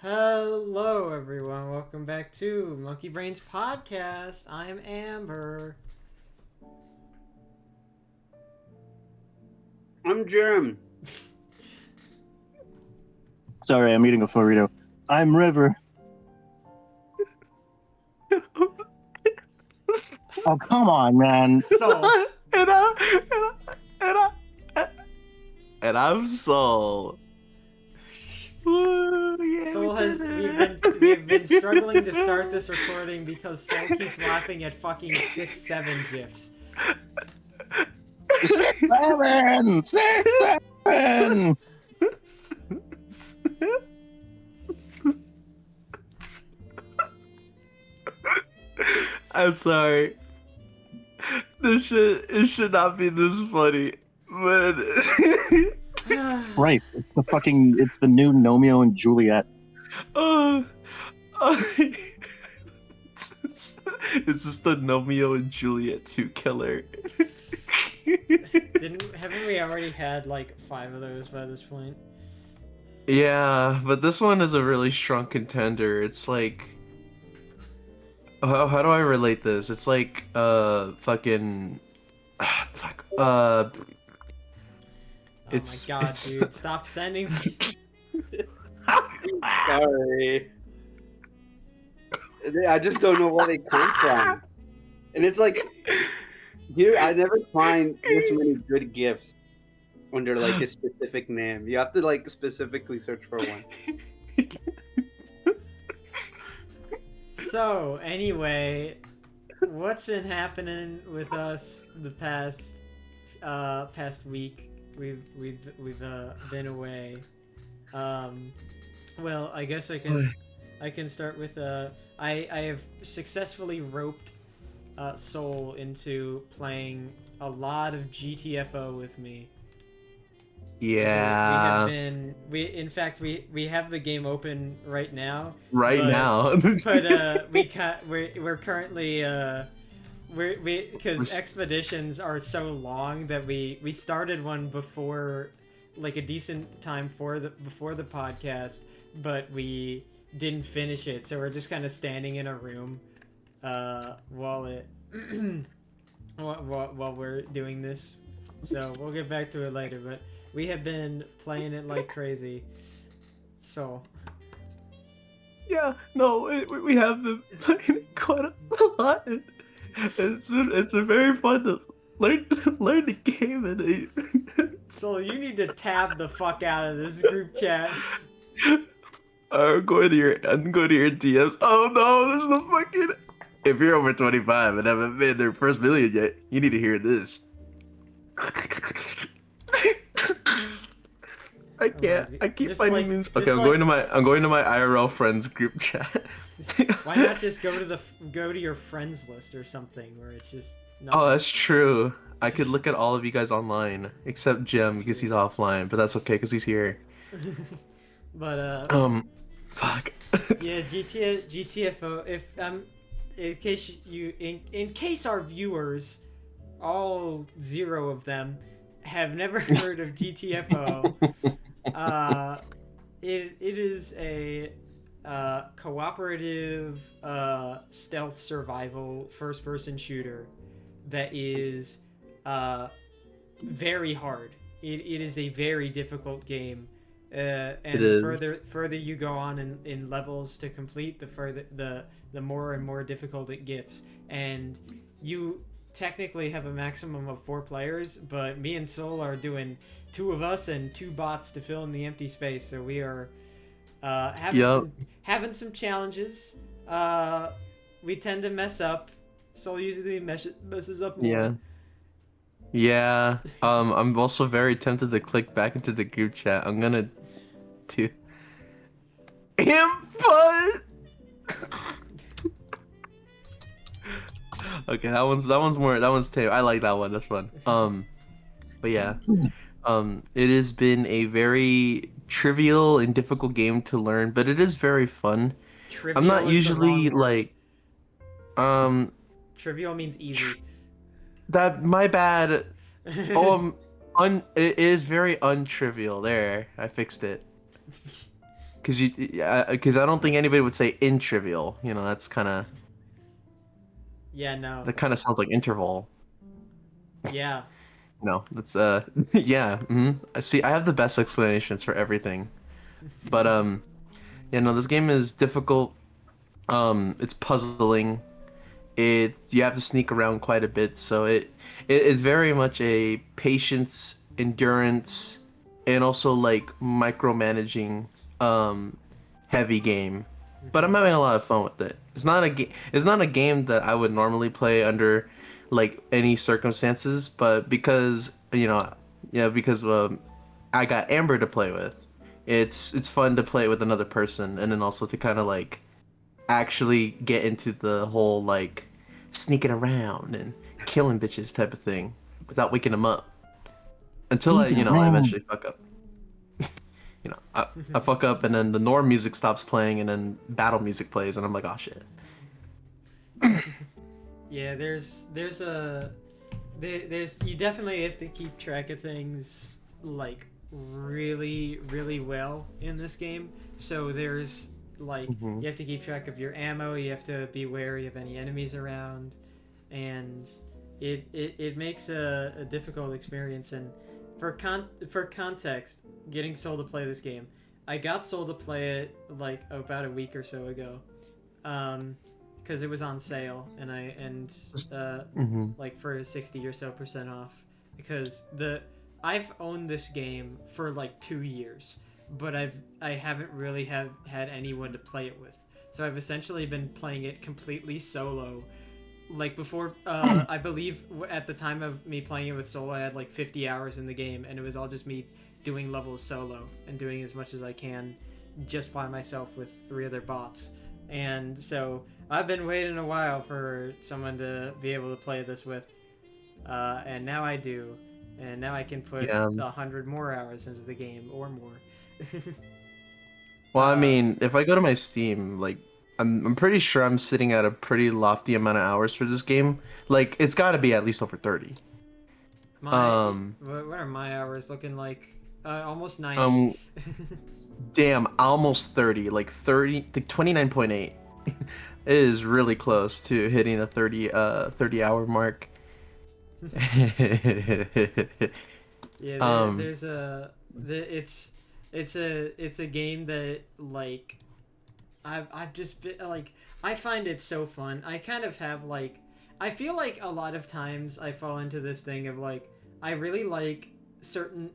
Hello, everyone. Welcome back to Monkey Brains Podcast. I'm Amber. I'm Jerem. Sorry, I'm eating a burrito. I'm River. Oh, come on, man. Soul. and I'm Soul. Woo, yeah, Soul has. did We've been struggling to start this recording because Soul keeps laughing at fucking 6-7 gifs. 6-7! 6-7! I'm sorry. It should not be this funny, but Right, it's the new Romeo and Juliet. oh, it's just the Romeo and Juliet 2 killer. Haven't we already had like 5 of those by this point? Yeah, but this one is a really strong contender. It's like, how do I relate this? It's like, fucking, fuck, Oh my god, dude! Stop sending me. Sorry. I just don't know where they come from. And it's like, here, I never find this many good gifts under like a specific name. You have to like specifically search for one. So anyway, what's been happening with us the past week? We've been away. Well, I guess I can start with I have successfully roped Soul into playing a lot of GTFO with me. Yeah. In fact we have the game open right now. Now. But we're currently because expeditions are so long that we started one before, like a decent time before the podcast, but we didn't finish it, so we're just kind of standing in a room while we're doing this. So we'll get back to it later, but we have been playing it like crazy. So Yeah, no, we have been playing it quite a lot. It's been very fun to learn the game, and So you need to tab the fuck out of this group chat. I'm going to your DMs. Oh no, this is the fucking. If you're over 25 and haven't made their first million yet, you need to hear this. I can't. I keep Just finding like- memes. just Okay, I'm going to my IRL friends group chat. Why not just go to your friends list or something where it's just Oh, that's true. I could look at all of you guys online, except Jim because he's offline, but that's okay because he's here. But fuck. yeah, GTFO. If in case our viewers, all 0 of them, have never heard of GTFO, it is a cooperative stealth survival first-person shooter that is very hard. It is a very difficult game, and the further you go on in levels to complete, the more and more difficult it gets. And you technically have a maximum of 4 players, but me and Soul are doing 2 of us and 2 bots to fill in the empty space. So we are having some challenges. We tend to mess up. Soul usually messes up more. Yeah. I'm also very tempted to click back into the group chat. I'm gonna do input. Okay, that one's tame. I like that one. That's fun. But yeah, it has been a very trivial and difficult game to learn, but it is very fun. Trivial I'm not is the usually wrong word. like, Trivial means easy. that my bad. It is very untrivial. There, I fixed it. because I don't think anybody would say intrivial. You know, Yeah, no. that kind of sounds like interval. Yeah. No, that's yeah. I see. I have the best explanations for everything, but yeah, no, this game is difficult. It's puzzling. You have to sneak around quite a bit, so it is very much a patience, endurance, and also like micromanaging heavy game. But I'm having a lot of fun with it. It's not a game that I would normally play under like any circumstances, but because because I got Amber to play with, it's fun to play with another person, and then also to kind of like actually get into the whole like sneaking around and killing bitches type of thing without waking them up until Sneaking I around. eventually fuck up. I fuck up and then the norm music stops playing and then battle music plays and I'm like, oh shit. Yeah, there's you definitely have to keep track of things like really really well in this game. So there's like Hmm. you have to keep track of your ammo, you have to be wary of any enemies around, and it makes a difficult experience. And for context, getting Soul to play this game, I got Soul to play it like about a week or so ago, because it was on sale, and Hmm. like for 60 or so percent off, because I've owned this game for like 2 years, but I haven't really have had anyone to play it with. So I've essentially been playing it completely solo. Like before, I believe at the time of me playing it with solo, I had like 50 hours in the game, and it was all just me doing levels solo and doing as much as I can just by myself with 3 other bots. And so I've been waiting a while for someone to be able to play this with, and now I do, and now I can put Yeah. 100 more hours into the game or more. Well, I uh, mean, if I go to my Steam, like I'm pretty sure I'm sitting at a pretty lofty amount of hours for this game. Like it's got to be at least over 30. my Um what are my hours looking like? Almost 90. um damn, almost 30, like 30 like 29.8. It is really close to hitting the 30 hour mark. Yeah, um there's it's a game that like I've just been like I find it so fun. I kind of have like I feel like a lot of times I fall into this thing of like I really like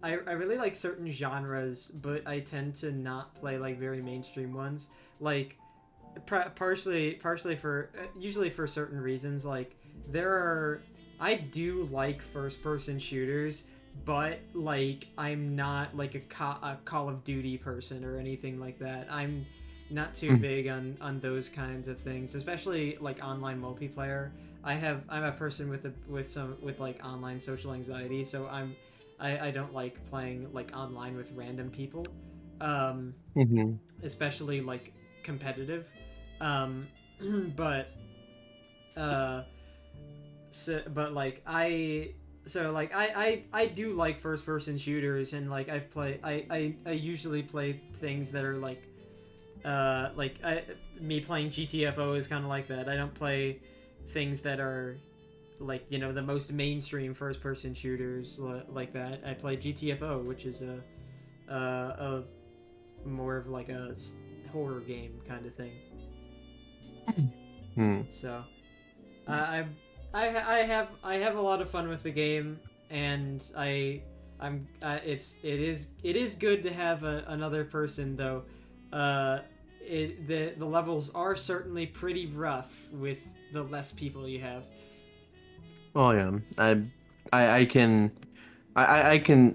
I really like certain genres, but I tend to not play like very mainstream ones. Like partially for usually for certain reasons. Like there are I do like first person shooters, but like I'm not like a Call of Duty person or anything like that. I'm not too big on those kinds of things, especially like online multiplayer. I'm a person with like online social anxiety, so I don't like playing like online with random people, um, mhm. especially like competitive. Um, but uh, but like I do like first person shooters, and like I usually play things that are like me playing GTFO is kind of like that. I don't play things that are like the most mainstream first person shooters like that. I play GTFO, which is a more of like a horror game kind of thing. Hmm. So I I have a lot of fun with the game, and it is good to have another person though. Uh, the levels are certainly pretty rough with the less people you have. Oh yeah, I can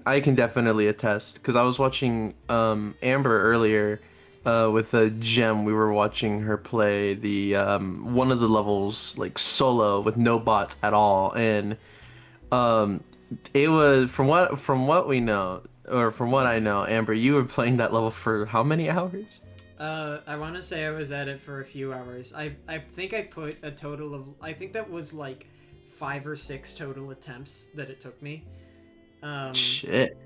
I can definitely attest because I was watching Amber earlier with a gem. We were watching her play the one of the levels like solo with no bots at all, and um it was from what we know or from what I know, Amber, you were playing that level for how many hours? I want to say I was at it for a few hours. I think I put a total of I think that was like 5 or 6 total attempts that it took me. Um, Shit.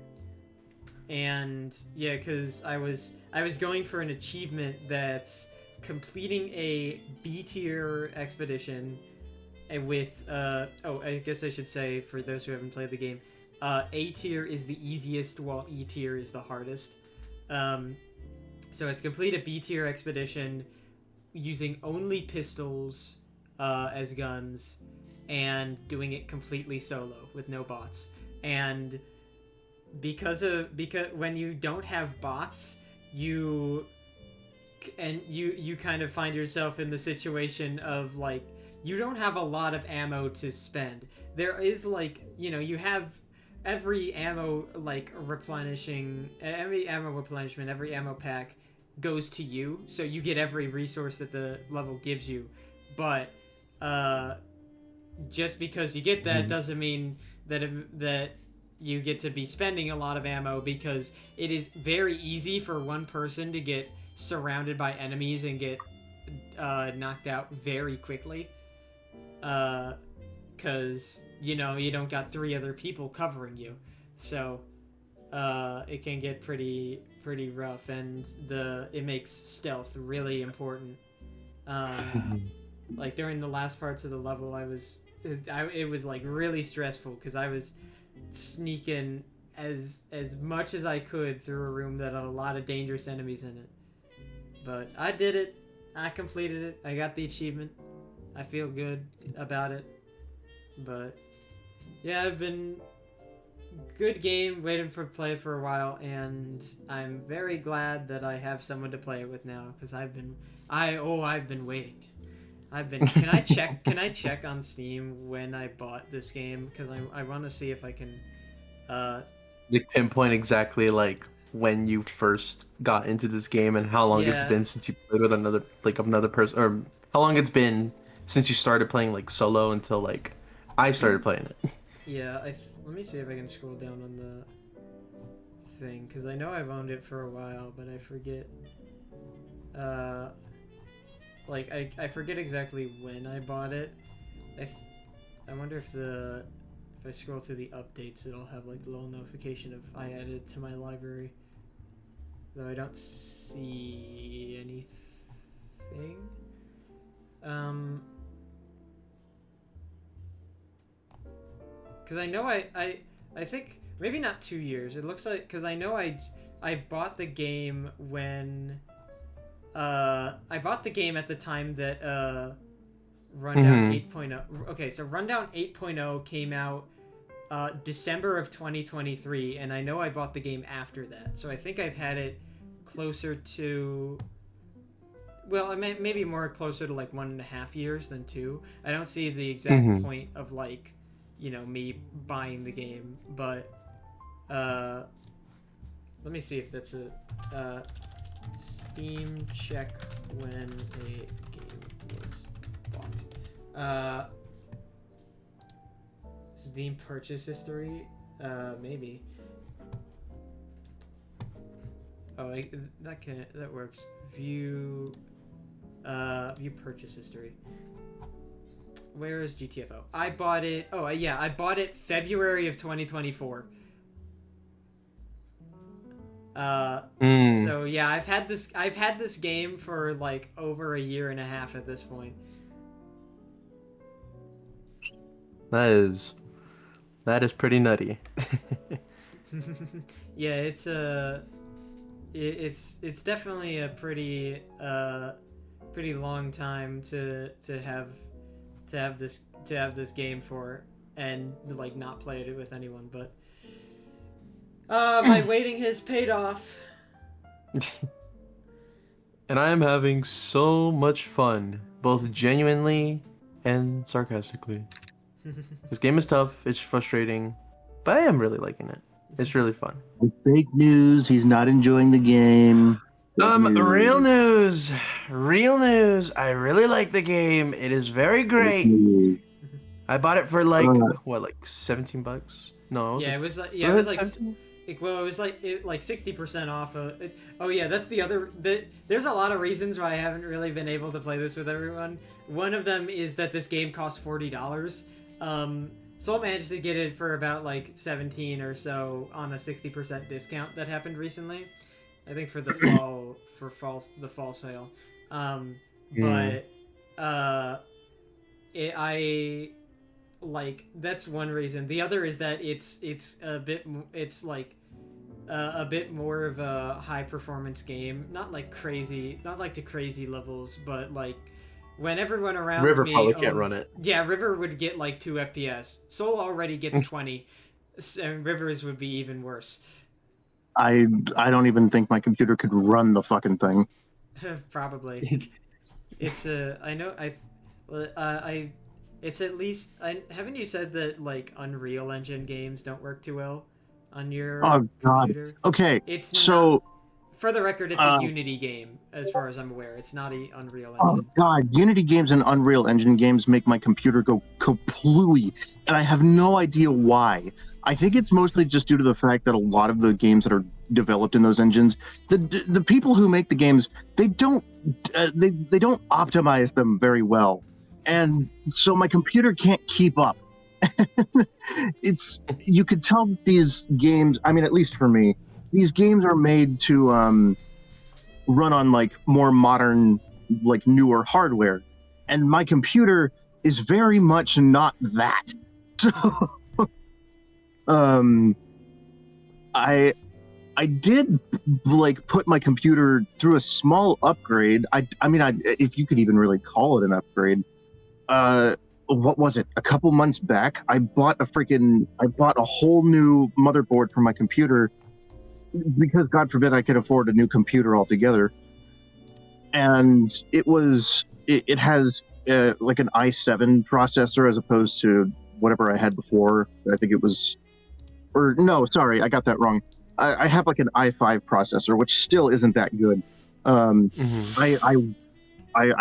And yeah, because I was going for an achievement that's completing a B tier expedition with I guess I should say, for those who haven't played the game, A tier is the easiest while E tier is the hardest. So it's complete a B tier expedition using only pistols as guns and doing it completely solo with no bots. And because when you don't have bots, you kind of find yourself in the situation of like, you don't have a lot of ammo to spend. There is like, you have every ammo replenishment, every ammo pack goes to you, so you get every resource that the level gives you. But just because you get that doesn't mean that you get to be spending a lot of ammo, because it is very easy for one person to get surrounded by enemies and get knocked out very quickly, because you don't got 3 other people covering you, so it can get pretty rough, and it makes stealth really important. Like during the last parts of the level, it was like really stressful, because I was sneaking as much as I could through a room that had a lot of dangerous enemies in it. But I did it. I completed it. I got the achievement. I feel good about it. But yeah, I've been good game, waiting for play for a while, and I'm very glad that I have someone to play it with now, because I've been waiting. Can I check on Steam when I bought this game, because I want to see if I can pinpoint exactly like when you first got into this game and how long it's been since you played with another person, or how long it's been since you started playing like solo until like I started playing it. Yeah, let me see if I can scroll down on the thing, because I know I've owned it for a while, but I forget. I forget exactly when I bought it. I wonder if I scroll through the updates, it'll have like the little notification of I added it to my library. Though I don't see anything. Because I know I think maybe not 2 years. It looks like, because I know I bought the game when I bought the game at the time that Rundown 8.0. Okay, so Rundown 8.0 came out December of 2023, and I know I bought the game after that. So I think I've had it closer to, well, maybe more closer to like 1.5 years than 2. I don't see the exact point of like, me buying the game, but let me see if that's a Steam check when a game was bought. Steam purchase history, maybe. Oh, that works. View purchase history. Where is GTFO? I bought it. Oh yeah, I bought it February of 2024. So yeah, I've had this game for like over 1.5 years at this point. That is pretty nutty. Yeah, it's definitely a pretty long time to have this game for, and like not played it with anyone, but my waiting has paid off. And I am having so much fun, both genuinely and sarcastically. This game is tough, it's frustrating, but I am really liking it. It's really fun. Fake news, he's not enjoying the game. Real news. I really like the game. It is very great. I bought it for like $17? No, it was like 60% off of it. Oh yeah, that's the other. There's a lot of reasons why I haven't really been able to play this with everyone. One of them is that this game costs $40. Soul managed to get it for about like 17 or so on a 60% discount that happened recently. I think for the fall sale. But I like that's one reason. The other is that it's a bit it's like a bit more of a high performance game, not like to crazy levels, but like when everyone around River me probably can't run it. Yeah, River would get like 2 FPS. Soul already gets 20, and River's would be even worse. I don't even think my computer could run the fucking thing. Probably. It's it's at least haven't you said that like Unreal Engine games don't work too well on your computer? Okay, It's so not, for the record, it's a Unity game as far as I'm aware. It's not a Unreal Engine. Oh god, Unity games and Unreal Engine games make my computer go kaplooey, and I have no idea why. I think it's mostly just due to the fact that a lot of the games that are developed in those engines, the people who make the games, they don't optimize them very well, and so my computer can't keep up. You could tell that these games, I mean, at least for me, these games are made to run on like more modern, like newer hardware, and my computer is very much not that. So I did like put my computer through a small upgrade. I mean, if you could even really call it an upgrade. What was it? A couple months back, I bought a whole new motherboard for my computer because God forbid I could afford a new computer altogether. And it has like an i7 processor as opposed to whatever I had before. I think it was, or no, sorry, I got that wrong. I have like an i5 processor, which still isn't that good. I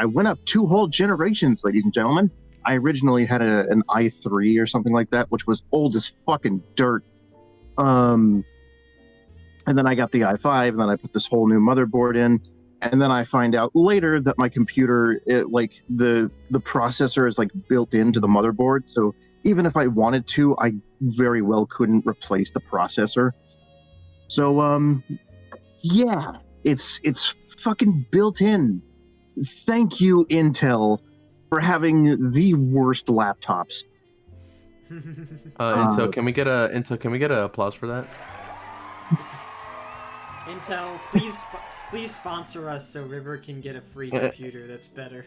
went up 2 whole generations, ladies and gentlemen. I originally had an i3 or something like that, which was old as fucking dirt. And then I got the i5, and then I put this whole new motherboard in, and then I find out later that my computer, like the processor is like built into the motherboard, so even if I wanted to, I very well couldn't replace the processor. So yeah, it's fucking built in. Thank you, Intel, for having the worst laptops. Intel, can we get a applause for that? Intel, please sponsor us so River can get a free computer that's better.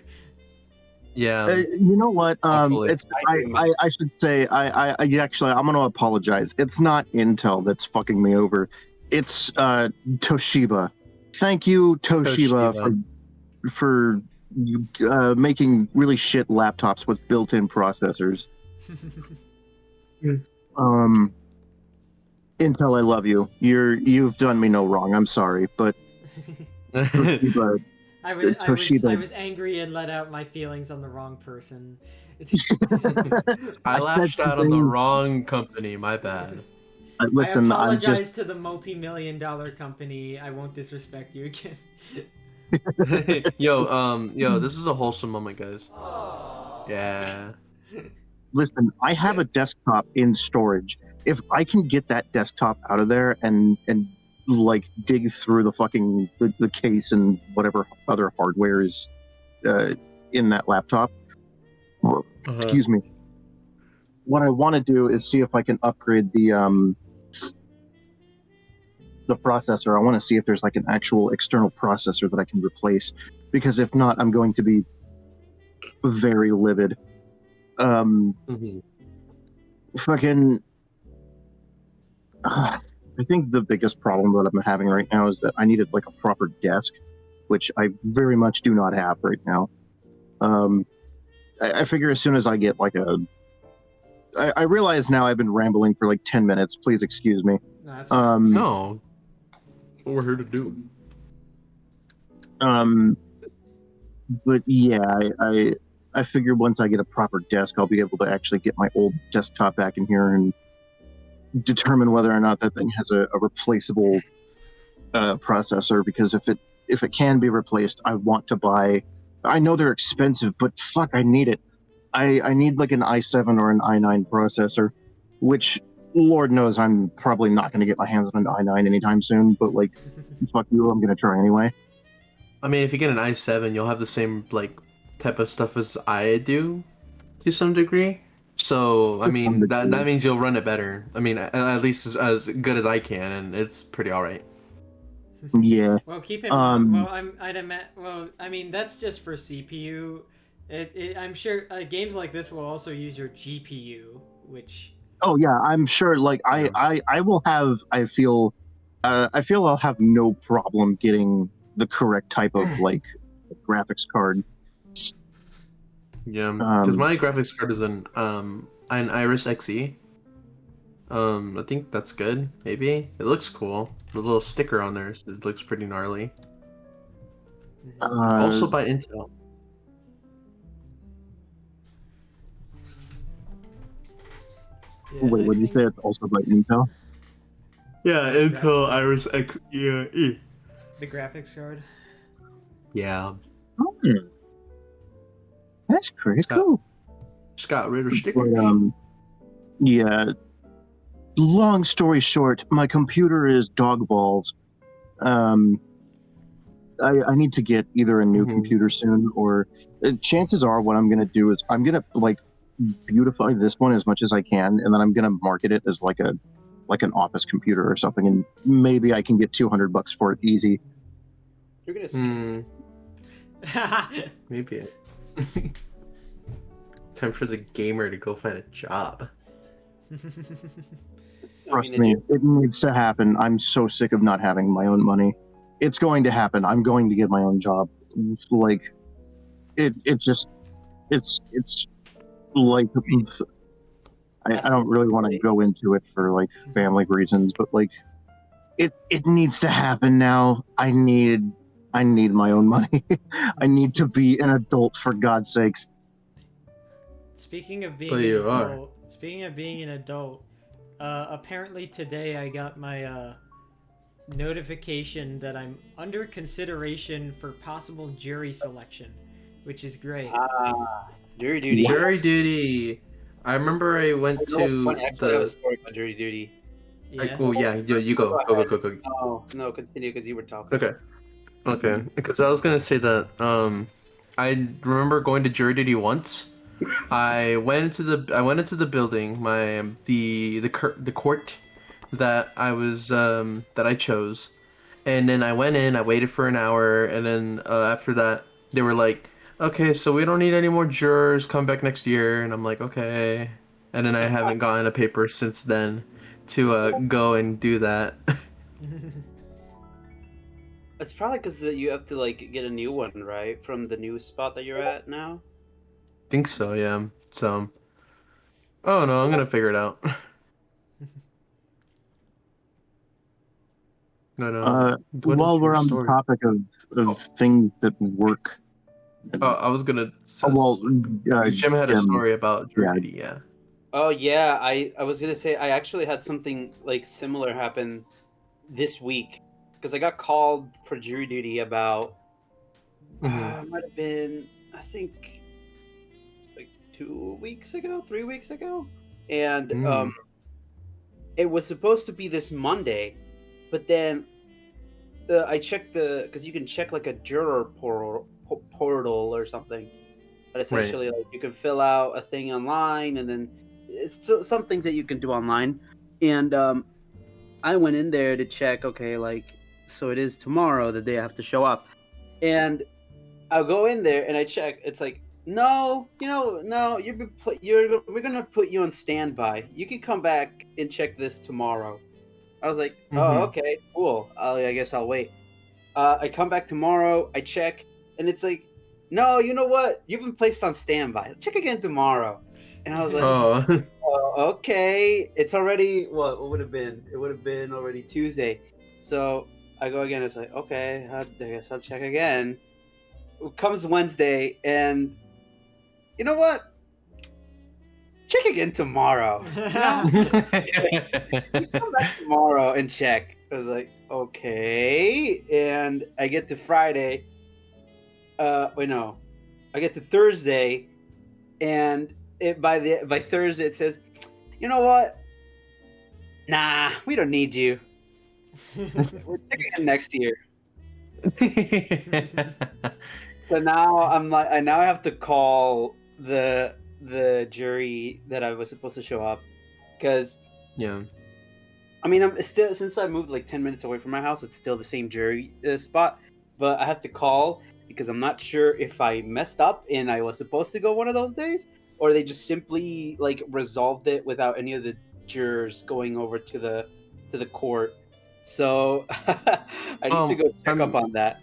Yeah. You know what? It's I should say I actually I'm going to apologize. It's not Intel that's fucking me over. It's Toshiba. Thank you, Toshiba. For making really shit laptops with built-in processors. Intel, I love you. You've done me no wrong. I'm sorry, but Toshiba, I was angry and let out my feelings on the wrong person. I lashed out on the wrong company. My bad. Listen, I apologize to the multi-million-dollar company. I won't disrespect you again. Yo, this is a wholesome moment, guys. Yeah. Listen, I have a desktop in storage. If I can get that desktop out of there and like dig through the fucking the case and whatever other hardware is in that laptop, excuse me. What I want to do is see if I can upgrade the processor. I want to see if there's like an actual external processor that I can replace, because if not, I'm going to be very livid. Fucking I think the biggest problem that I'm having right now is that I needed like a proper desk, which I very much do not have right now. I figure as soon as I get like I realize now I've been rambling for like 10 minutes. Please excuse me. No, that's no. What we're here to do. But yeah, I figure once I get a proper desk, I'll be able to actually get my old desktop back in here and determine whether or not that thing has a replaceable processor. Because if it can be replaced, I want to buy. I know they're expensive, but fuck, I need it. I need like an i7 or an i9 processor, which Lord knows I'm probably not going to get my hands on an i9 anytime soon. But like, fuck you, I'm going to try anyway. I mean, if you get an i7, you'll have the same like type of stuff as I do to some degree. So I mean, that means you'll run it better. I mean, at least as good as I can, and it's pretty all right. Yeah. Well, keep in mind. I mean, that's just for CPU. I'm sure games like this will also use your GPU, which. Oh yeah, I'm sure. Like I will have. I feel I'll have no problem getting the correct type of like graphics card. Yeah, because my graphics card is an Iris Xe. I think that's good. Maybe it looks cool. The little sticker on there, it looks pretty gnarly. Also by Intel. Yeah, wait, what did you say? It's also by Intel? Yeah, Intel Iris Xe. The graphics card. Yeah. Oh, that's pretty cool. Just got rid of stickers. But, yeah. Long story short, my computer is dog balls. I need to get either a new computer soon, or chances are what I'm gonna do is I'm gonna like beautify this one as much as I can, and then I'm gonna market it as like an office computer or something, and maybe I can get $200 for it easy. You're gonna see. Maybe. Time for the gamer to go find a job. Trust me, it needs to happen. I'm so sick of not having my own money. It's going to happen. I'm going to get my own job. Like, it's like, I don't really want to go into it for like family reasons, but like, it needs to happen now. I need my own money. I need to be an adult, for God's sakes. Speaking of being an adult, apparently today I got my notification that I'm under consideration for possible jury selection, which is great. Jury duty. Jury duty. I remember I went to I have a story about jury duty. Yeah. You go. Go. No, continue because you were talking. Okay. Because I was gonna say that I remember going to jury duty once. I went into the building, the court that I chose, and then I went in. I waited for an hour, and then after that, they were like, "Okay, so we don't need any more jurors. Come back next year." And I'm like, "Okay." And then I haven't gotten a paper since then to go and do that. It's probably because you have to like get a new one, right, from the new spot that you're at now. Think so, yeah. So, oh no, I'm gonna figure it out. No. While we're on the topic of things that work. I was gonna. Jim had a story about jury duty, yeah. Oh yeah, I was gonna say I actually had something like similar happen this week because I got called for jury duty about. Might have been, I think, like 3 weeks ago, and it was supposed to be this Monday, but then I checked because you can check like a juror portal or something, but essentially like you can fill out a thing online, and then it's some things that you can do online, and I went in there to check. Okay, like so it is tomorrow the day I have to show up, and I'll go in there and I check. It's like, no, we're gonna put you on standby. You can come back and check this tomorrow. I was like, oh, okay, cool. I guess I'll wait. I come back tomorrow. I check, and it's like, no, you know what? You've been placed on standby. Check again tomorrow. And I was like, oh, okay. It's already what would have been? It would have been already Tuesday. So I go again. It's like, okay, I guess I'll check again. Comes Wednesday, and you know what? Check again tomorrow. Come back tomorrow and check. I was like, okay. And I get to Friday. I get to Thursday, and by Thursday it says, you know what? Nah, we don't need you. We're taking it next year. So now I'm like, I now have to call the jury that I was supposed to show up, because Yeah. I mean, I'm still, since I moved like 10 minutes away from my house, it's still the same jury spot, but I have to call because I'm not sure if I messed up and I was supposed to go one of those days, or they just simply like resolved it without any of the jurors going over to the court. So I need to go check up I'm on that.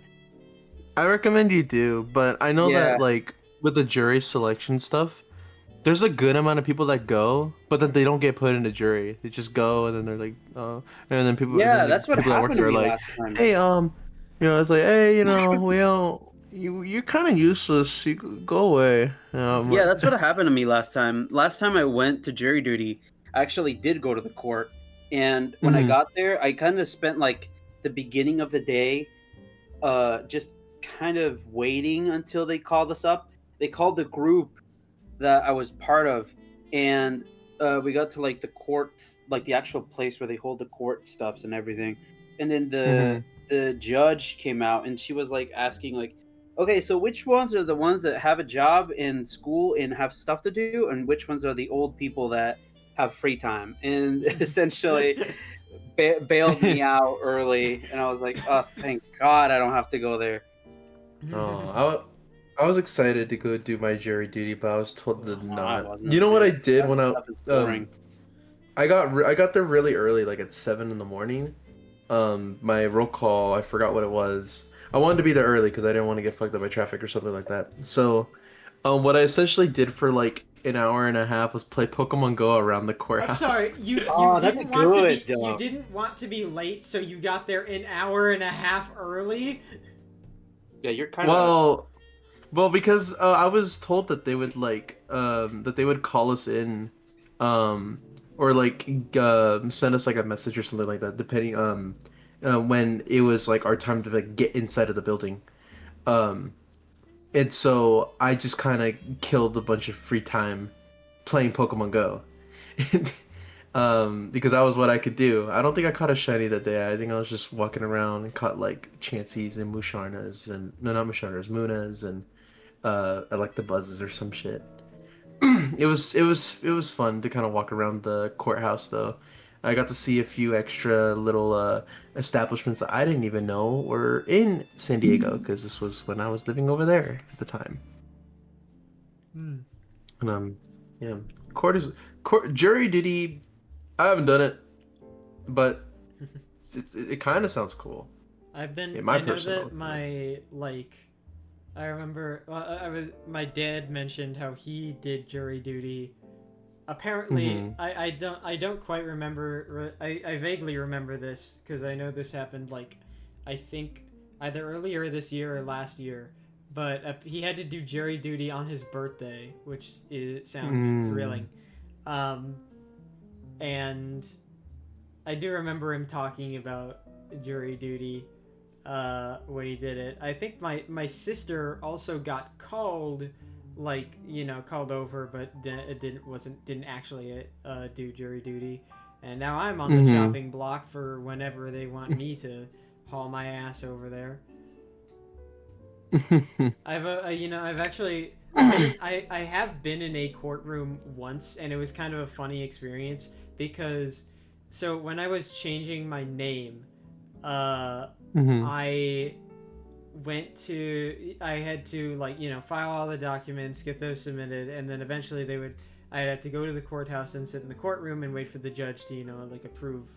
I recommend you do, but I know Yeah. that like with the jury selection stuff, there's a good amount of people that go, but then they don't get put in the jury. They just go, and then they're like, and then people, and then Yeah, the that's what people that work happened to there are me like, last time. hey, it's like, hey, well, you're kind of useless. You go away. Yeah, that's what happened to me last time. Last time I went to jury duty, I actually did go to the court. And when I Mhm. got there, I kind of spent like the beginning of the day just kind of waiting until they called us up. They called the group that I was part of, and we got to like the courts, like the actual place where they hold the court stuffs and everything. And then the Mhm. the judge came out, and she was like asking like, okay, so which ones are the ones that have a job in school and have stuff to do, and which ones are the old people that have free time? And essentially bailed me out early, and I was like, oh, thank God I don't have to go there. Oh, I was excited to go do my jury duty, but I was told to I not. wasn't, You know what I dude. did That when stuff is boring. I got there really early, like at 7 in the morning. My roll call, I forgot what it was. I wanted to be there early because I didn't want to get fucked up by traffic or something like that. So, what I essentially did for like an hour and a half was play Pokemon Go around the I'm courthouse. sorry, you Oh, that's didn't want to good, be though. late, so you got there an hour and a half early. Yeah, you're kind of. Well, because I was told that they would like that they would call us in, um, or like send us like a message or something like that, depending when it was like our time to like get inside of the building. Um, and so I just kind of killed a bunch of free time playing Pokemon Go. Because that was what I could do. I don't think I caught a shiny that day. I think I was just walking around and caught like Chanseys and Musharnas and no, not Musharnas, Munas and Electabuzzes or some shit. It was fun to kind of walk around the courthouse though. I got to see a few extra little establishments that I didn't even know were in San Diego because this was when I was living over there at the time. Hmm. And yeah, court is court jury duty. I haven't done it, but it kind of sounds cool. In my I know personal that opinion. my, like, I remember, my dad mentioned how he did jury duty. Apparently, Mm-hmm. I don't quite remember, I vaguely remember this, because I know this happened, like, I think either earlier this year or last year, but he had to do jury duty on his birthday, which sounds Mm. thrilling. Um, and I do remember him talking about jury duty when he did it. I think my sister also got called, like, called over, but it didn't actually do jury duty. And now I'm on the Mm-hmm. chopping block for whenever they want me to haul my ass over there. I've actually I have been in a courtroom once, and it was kind of a funny experience because, so when I was changing my name, uh, Mm-hmm. I I had to, like, file all the documents, get those submitted, and then eventually I had to go to the courthouse and sit in the courtroom and wait for the judge to, like, approve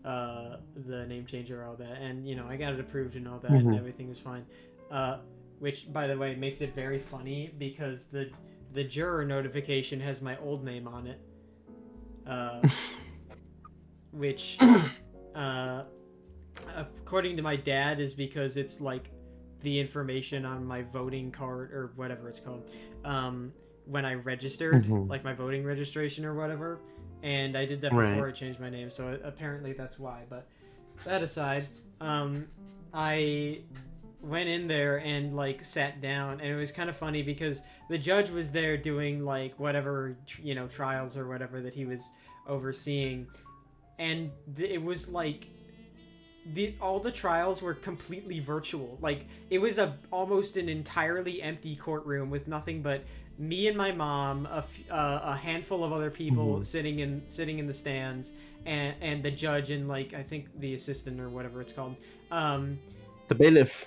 the name change or all that. And I got it approved and all that, and Mm-hmm. everything was fine. Which, by the way, makes it very funny because the juror notification has my old name on it, uh, which, uh, according to my dad, is because it's like the information on my voting card or whatever it's called, when I registered, Mm-hmm. like my voting registration or whatever. And I did that Right. before I changed my name, so apparently that's why. But that aside, I went in there and like sat down, and it was kind of funny because the judge was there doing like whatever trials or whatever that he was overseeing, and it was like all the trials were completely virtual. Like it was almost an entirely empty courtroom with nothing but me and my mom, a handful of other people sitting in the stands, and the judge and like I think the assistant or whatever it's called. The bailiff.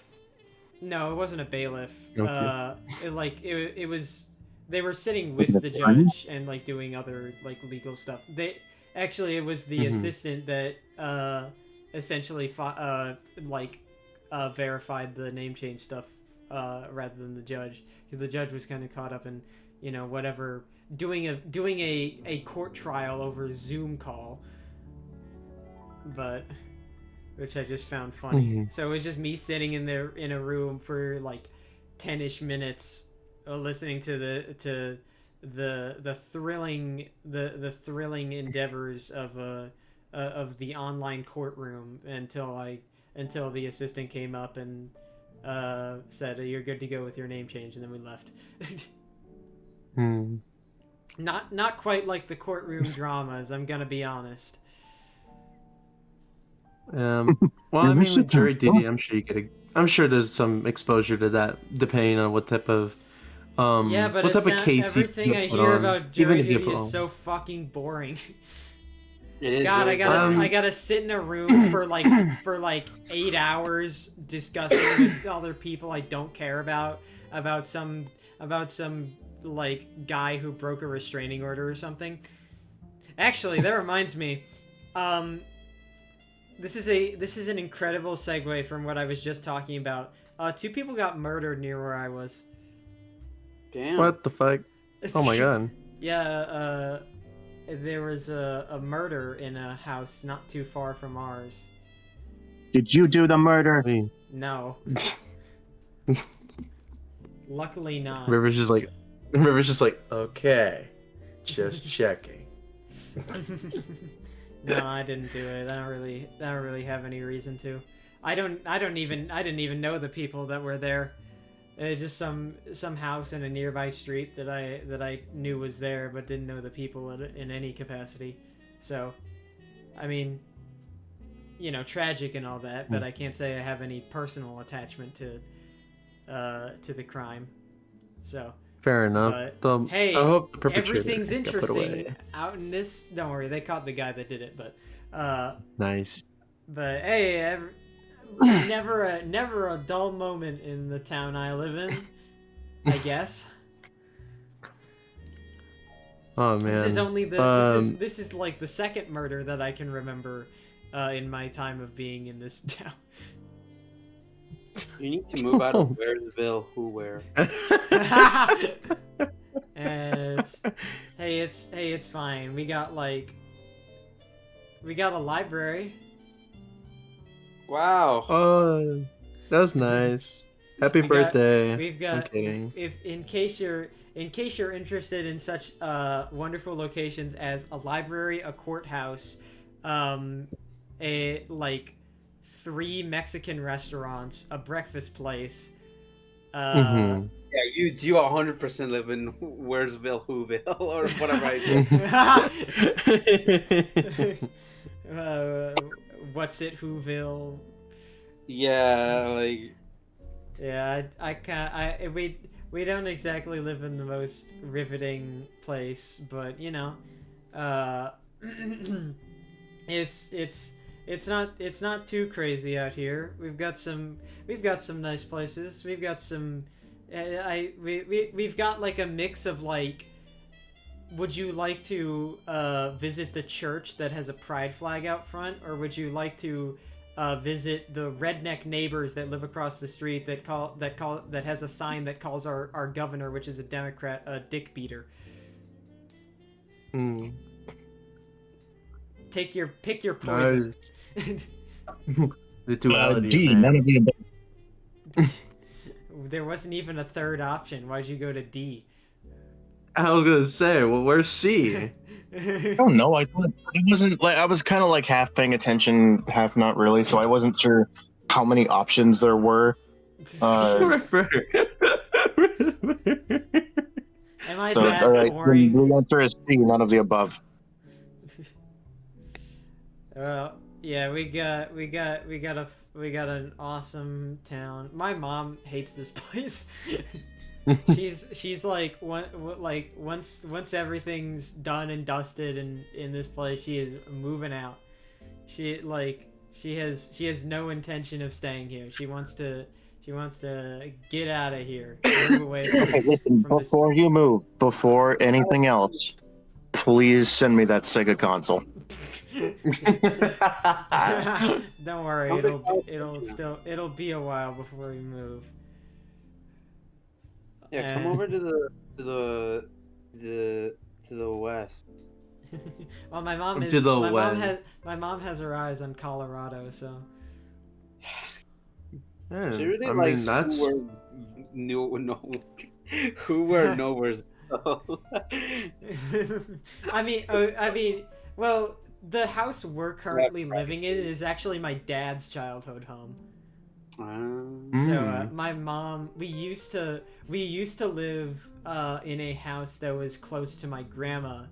No, it wasn't a bailiff. Okay. It was they were sitting with the judge and like doing other like legal stuff. It was the assistant that essentially verified the name change stuff rather than the judge, because the judge was kind of caught up in whatever doing a court trial over Zoom call, but which I just found funny. So it was just me sitting in a room for like 10-ish minutes listening to the thrilling endeavors of the online courtroom until the assistant came up and said you're good to go with your name change, and then we left. Not quite like the courtroom dramas, I'm gonna be honest. Well, I mean, with jury duty, I'm sure there's some exposure to that, depending on what type of yeah, but what type of case everything I hear about jury duty is so fucking boring. It is. God, I gotta sit in a room for like 8 hours discussing with other people I don't care about some like guy who broke a restraining order or something. Actually, that reminds me. This is an incredible segue from what I was just talking about. 2 people got murdered near where I was. Damn. What the fuck? Oh my god. Yeah, there was a murder in a house not too far from ours. Did you do the murder? No. Luckily not. River's just like, okay, just checking. No, I didn't do it. I don't really have any reason to. I didn't even know the people that were there. It was just some house in a nearby street that I knew was there, but didn't know the people in any capacity. So, I mean, tragic and all that, but I can't say I have any personal attachment to the crime. So. Fair enough. Hey, I hope the perpetrator everything's got put interesting away. out in this. Don't worry, they caught the guy that did it, but. Nice. But hey, never a dull moment in the town I live in, I guess. Oh man. This is only this is like the second murder that I can remember in my time of being in this town. You need to move out of Wheresville, where? It's fine. We got a library. Wow. Oh, that's nice. Happy birthday. We've got. I'm kidding. In case you're interested in such wonderful locations as a library, a courthouse, a 3 Mexican restaurants, a breakfast place. Yeah, you 100% live in Wheresville, Whoville, or whatever I said. What's it, Whoville? Yeah, Yeah, we don't exactly live in the most riveting place, but it's not too crazy out here. We've got some nice places. We've got some we've got like a mix of like, would you like to visit the church that has a pride flag out front, or would you like to visit the redneck neighbors that live across the street that has a sign that calls our governor, which is a Democrat, a dick beater? Pick your poison. The duality. D, none of the above. There wasn't even a third option. Why'd you go to D? I was gonna say, well, where's C? I don't know. It wasn't like I was kind of like half paying attention, half not really. So I wasn't sure how many options there were. Am I So, that all right, boring? the answer is C, none of the above. Well, yeah, we got an awesome town. My mom hates this place. She's like once everything's done and dusted and in this place, she is moving out. She has no intention of staying here. She wants to get out of here, move away from Okay, this. listen, From this. before you move, before anything else, please send me that Sega console. Don't worry, it'll be a while before we move. Yeah, come over to the west. Well, my mom To the my mom has her eyes on Colorado, so. Yeah, She really I likes mean, that's who were nowhere's. I mean, well, the house we're currently living in is actually my dad's childhood home. So my mom, we used to live in a house that was close to my grandma,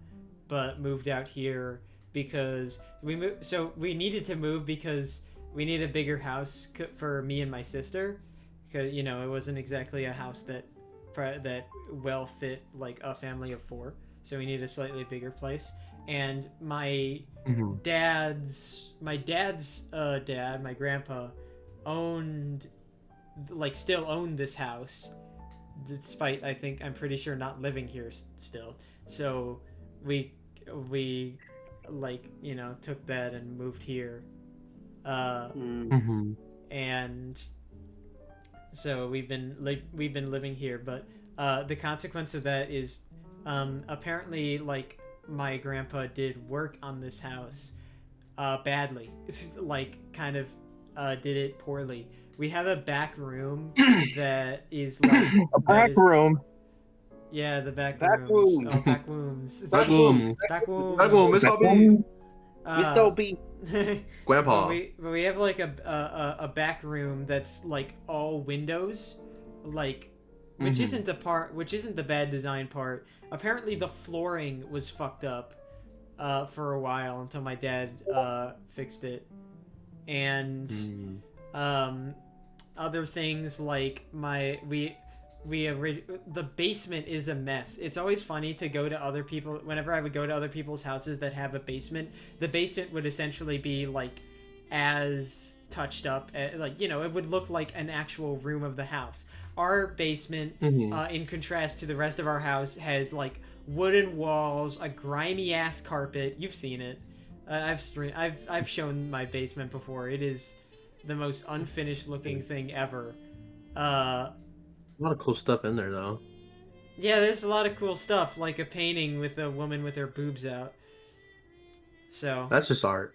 but moved out here because we moved. So we needed to move because we need a bigger house for me and my sister, because it wasn't exactly a house that well fit like a family of 4. So we need a slightly bigger place. And my dad's dad, my grandpa, still owned this house, despite I'm pretty sure not living here still. So we took that and moved here. And so we've been living here, but the consequence of that is apparently my grandpa did work on this house badly. It's kind of did it poorly. We have a back room that is a back room. Yeah, the back Back rooms. room. Oh, back rooms. Back room. Back rooms. Back room, Mr. B. Mr. B. Grandpa. But we have a back room that's all windows, which isn't the bad design part. Apparently the flooring was fucked up for a while until my dad fixed it. And other things the basement is a mess. It's always funny to go to other people. Whenever I would go to other people's houses that have a basement, the basement would essentially be as touched up, it would look like an actual room of the house. Our basement, in contrast to the rest of our house, has wooden walls, a grimy ass carpet. You've seen it. I've shown my basement before. It is the most unfinished looking thing ever. A lot of cool stuff in there, though. Yeah, there's a lot of cool stuff, like a painting with a woman with her boobs out. So that's just art.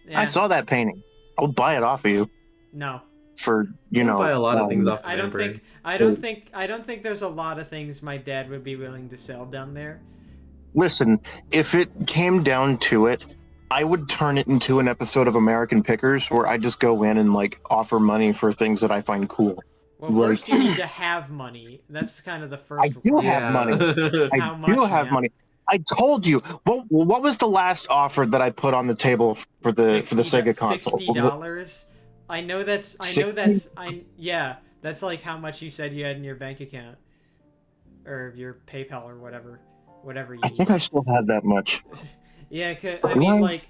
Yeah. I saw that painting. I'll buy it off of you. No. For I'll buy a lot of things off. I don't think there's a lot of things my dad would be willing to sell down there. Listen, if it came down to it, I would turn it into an episode of American Pickers where I just go in and offer money for things that I find cool. Well, first you need to have money. That's kind of the first. I do have money. I do have money. I told you. What was the last offer that I put on the table for the Sega console? $60. I know that's. That's how much you said you had in your bank account, or your PayPal or whatever you. I think I still have that much. Yeah, I mean,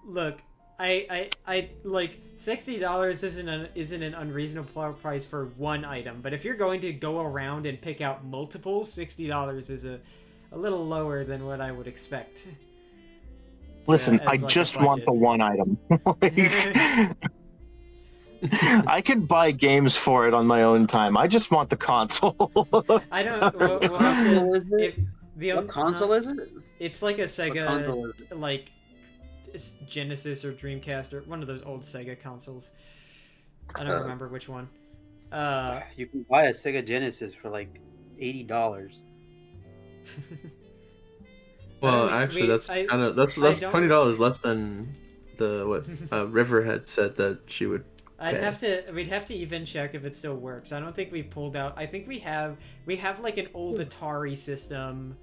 look. I $60 isn't an unreasonable price for one item, but if you're going to go around and pick out multiples, $60 is a little lower than what I would expect. Listen, I just want the one item. I can buy games for it on my own time. I just want the console. I don't. We'll have to, what console is it? It's like a Sega, Genesis or Dreamcast or one of those old Sega consoles. I don't remember which one. You can buy a Sega Genesis for $80. Well, actually, that's $20 less than what River had said that she would We'd have to even check if it still works. I don't think we've pulled out. I think we have like an old Atari system.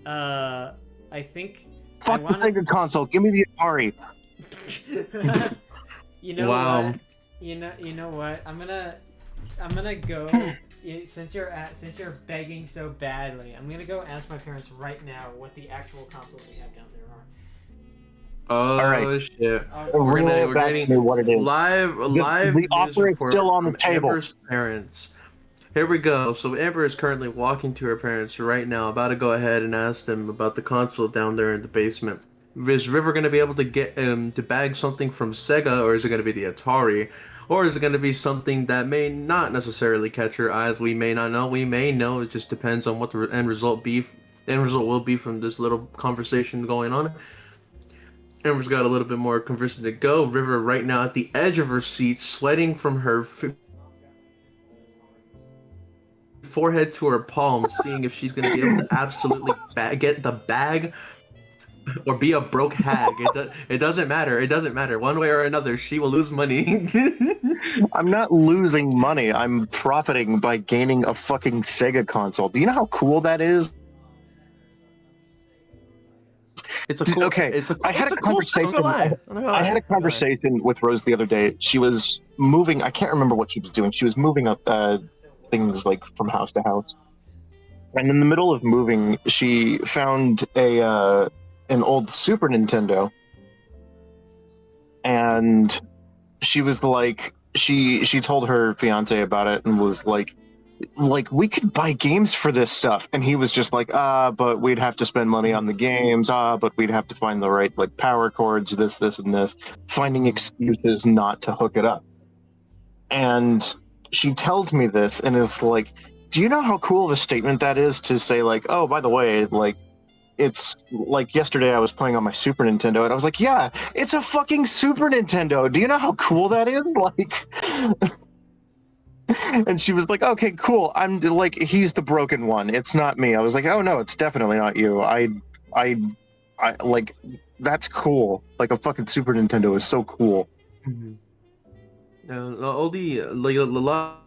I think. Fuck the Sega console. Give me the Atari. You know Wow. what? You know what? I'm gonna go. Since you're begging so badly, I'm gonna go ask my parents right now what the actual consoles we have down there are. Oh All right. shit! We're getting what it is. Live The news offer is report still on the from table. Amber's parents. Here we go. So Amber is currently walking to her parents right now, about to go ahead and ask them about the console down there in the basement. Is River gonna be able to get to bag something from Sega, or is it gonna be the Atari, or is it gonna be something that may not necessarily catch her eyes? We may not know. We may know. It just depends on what the end result will be from this little conversation going on. Amber's got a little bit more conversing to go. River right now at the edge of her seat, sweating from her forehead to her palms, seeing if she's going to be able to absolutely get the bag or be a broke hag. It doesn't matter. It doesn't matter. One way or another, she will lose money. I'm not losing money. I'm profiting by gaining a fucking Sega console. Do you know how cool that is? It's a cool. Okay, I had a conversation. I had a conversation with Rose the other day. She was moving. I can't remember what she was doing. She was moving up things like from house to house, and in the middle of moving, she found an old Super Nintendo, and she was like, she told her fiance about it and was like we could buy games for this stuff, and he was just like, but we'd have to spend money on the games, but we'd have to find the right like power cords, this and this, finding excuses not to hook it up. And she tells me this and is like, do you know how cool of a statement that is to say, like, oh, by the way, like, it's like yesterday I was playing on my Super Nintendo, and I was like, yeah, it's a fucking Super Nintendo. Do you know how cool that is? Like, and she was like, okay, cool. I'm like, he's the broken one. It's not me. I was like, oh no, it's definitely not you. I like, that's cool. Like a fucking Super Nintendo is so cool. All the like a lot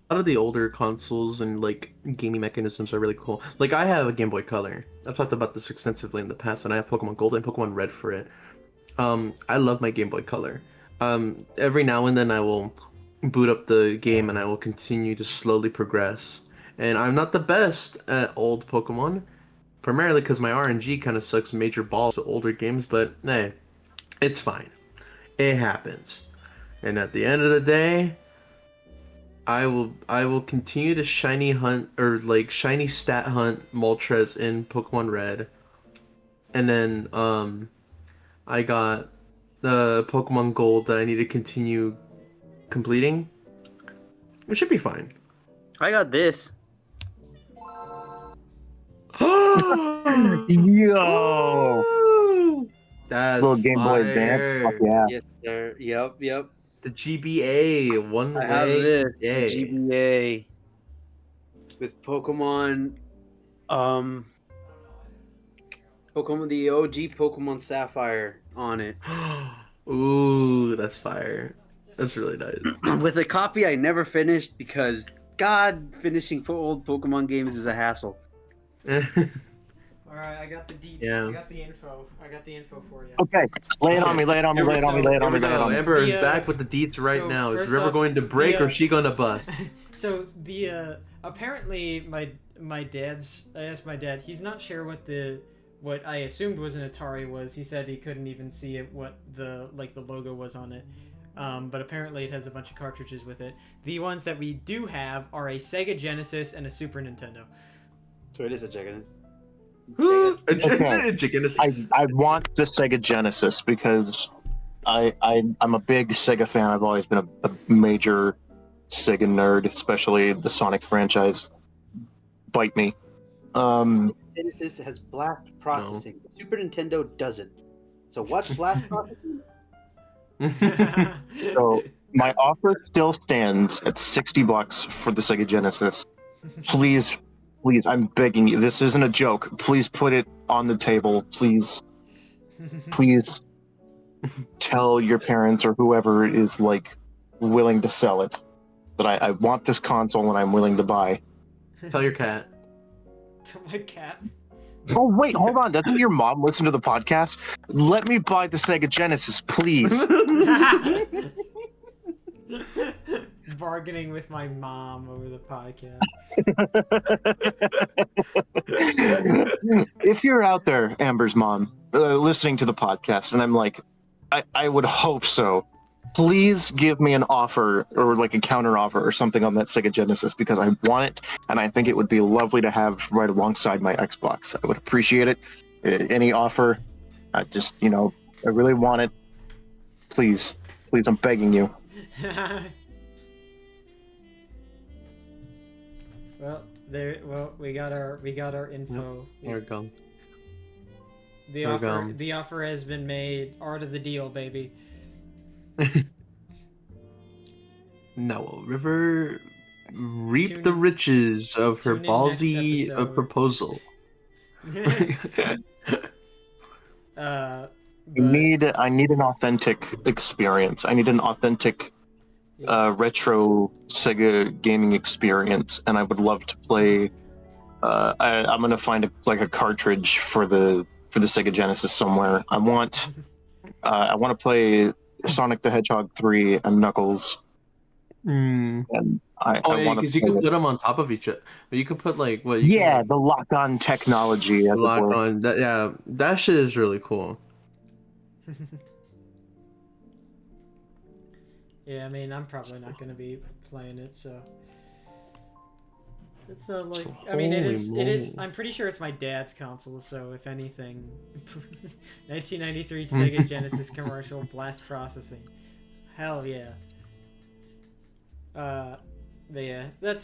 of the older consoles and like gaming mechanisms are really cool. Like I have a Game Boy Color. I've talked about this extensively in the past, and I have Pokemon Gold and Pokemon Red for it. I love my Game Boy Color. Every now and then I will boot up the game and I will continue to slowly progress. And I'm not the best at old Pokemon, primarily because my RNG kind of sucks major balls to older games, but hey, it's fine. It happens. And at the end of the day, I will continue to shiny hunt or like shiny stat hunt Moltres in Pokemon Red. And then I got the Pokemon Gold that I need to continue completing. It should be fine. I got this. Yo! That's little Game Boy fire. Advance. Fuck yeah. Yes, sir. Yep. The GBA one I have way this today. GBA with Pokemon, the OG Pokemon Sapphire on it. Ooh, that's fire. That's really nice. With a copy I never finished because, God, finishing old Pokemon games is a hassle. All right, I got the deets. Yeah. I got the info for you. Okay, lay it on me. Amber is back with the deets right now. Is River going to break or is she going to bust? So the apparently my dad's. I asked my dad. He's not sure what I assumed was an Atari was. He said he couldn't even see it, what the logo was on it. But apparently it has a bunch of cartridges with it. The ones that we do have are a Sega Genesis and a Super Nintendo. So it is a Genesis. Okay. I want the Sega Genesis because I'm a big Sega fan. I've always been a major Sega nerd, especially the Sonic franchise. Bite me. Genesis has blast processing. No. The Super Nintendo doesn't. So what's blast processing? So my offer still stands at $60 for the Sega Genesis. Please, I'm begging you. This isn't a joke. Please put it on the table. Please. tell your parents or whoever is like willing to sell it that I want this console and I'm willing to buy. Tell your cat. To my cat. Oh wait, hold on. Doesn't your mom listen to the podcast? Let me buy the Sega Genesis, please. Bargaining with my mom over the podcast. If you're out there, Amber's mom, listening to the podcast, and I'm like, I would hope so. Please give me an offer or like a counter offer or something on that Sega Genesis because I want it and I think it would be lovely to have right alongside my Xbox. I would appreciate it. Any offer, I just, I really want it. Please, I'm begging you. Well, we got our info. There we go. The offer has been made. Art of the deal, baby. Now, River reap the riches of her ballsy proposal. I need an authentic experience. I need an authentic retro Sega gaming experience, and I would love to play. I'm gonna find a cartridge for the Sega Genesis somewhere. I want to play Sonic the Hedgehog 3 and Knuckles. And because you could put them on top of each other. You could put the lock-on technology. Lock-on, that shit is really cool. Yeah, I mean, I'm probably not going to be playing it, so it's not like. I mean, it is. I'm pretty sure it's my dad's console, so if anything, 1993 Sega Genesis commercial blast processing. Hell yeah. But yeah, that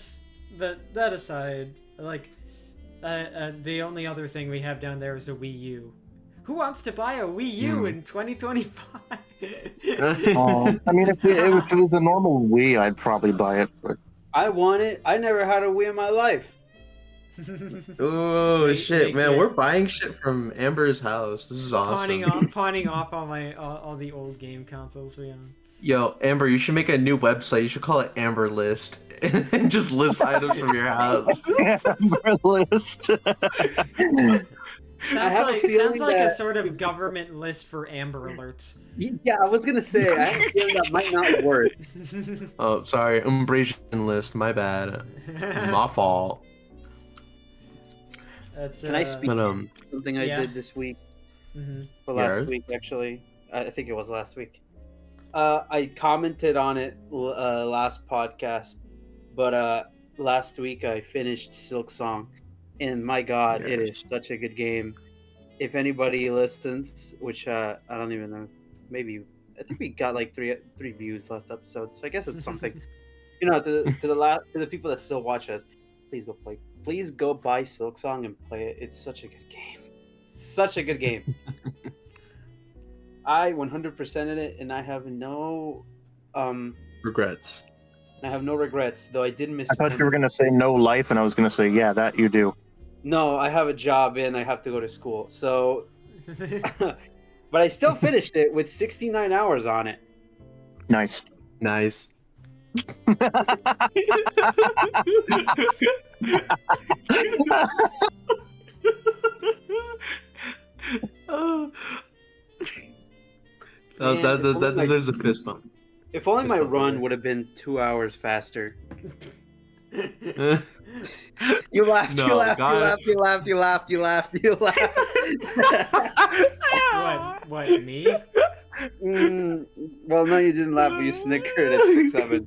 aside, the only other thing we have down there is a Wii U. Who wants to buy a Wii U in 2025? I mean, if it was a normal Wii, I'd probably buy it. But I want it. I never had a Wii in my life. Oh shit, man! We're buying shit from Amber's house. This is awesome. Pawning off all the old game consoles we own. Yo, Amber, you should make a new website. You should call it Amber List and just list items from your house. Amber List. Sounds like a sort of government list for Amber Alerts. Yeah, I was gonna say, I have a feeling that might not work. Oh, sorry, Umbrasion List. My bad. My fault. Can I speak something I did this week? Or last week, actually. I think it was last week. I commented on it last podcast, but last week I finished Silk Song, and my god, it is such a good game. If anybody listens, which I don't even know, maybe I think we got like three views last episode, so I guess it's something. To the people that still watch us, please go buy Silk Song and play it. It's such a good game. Such a good game. I 100%ed it, and I have no regrets. I have no regrets, though I did miss. I thought you were gonna say no life, and I was gonna say that you do. No, I have a job and I have to go to school, so. But I still finished it with 69 hours on it. Nice. That deserves a fist bump. If only my run would have been 2 hours faster. You laughed. What, me? Well, no, you didn't laugh, but you snickered at 6-7.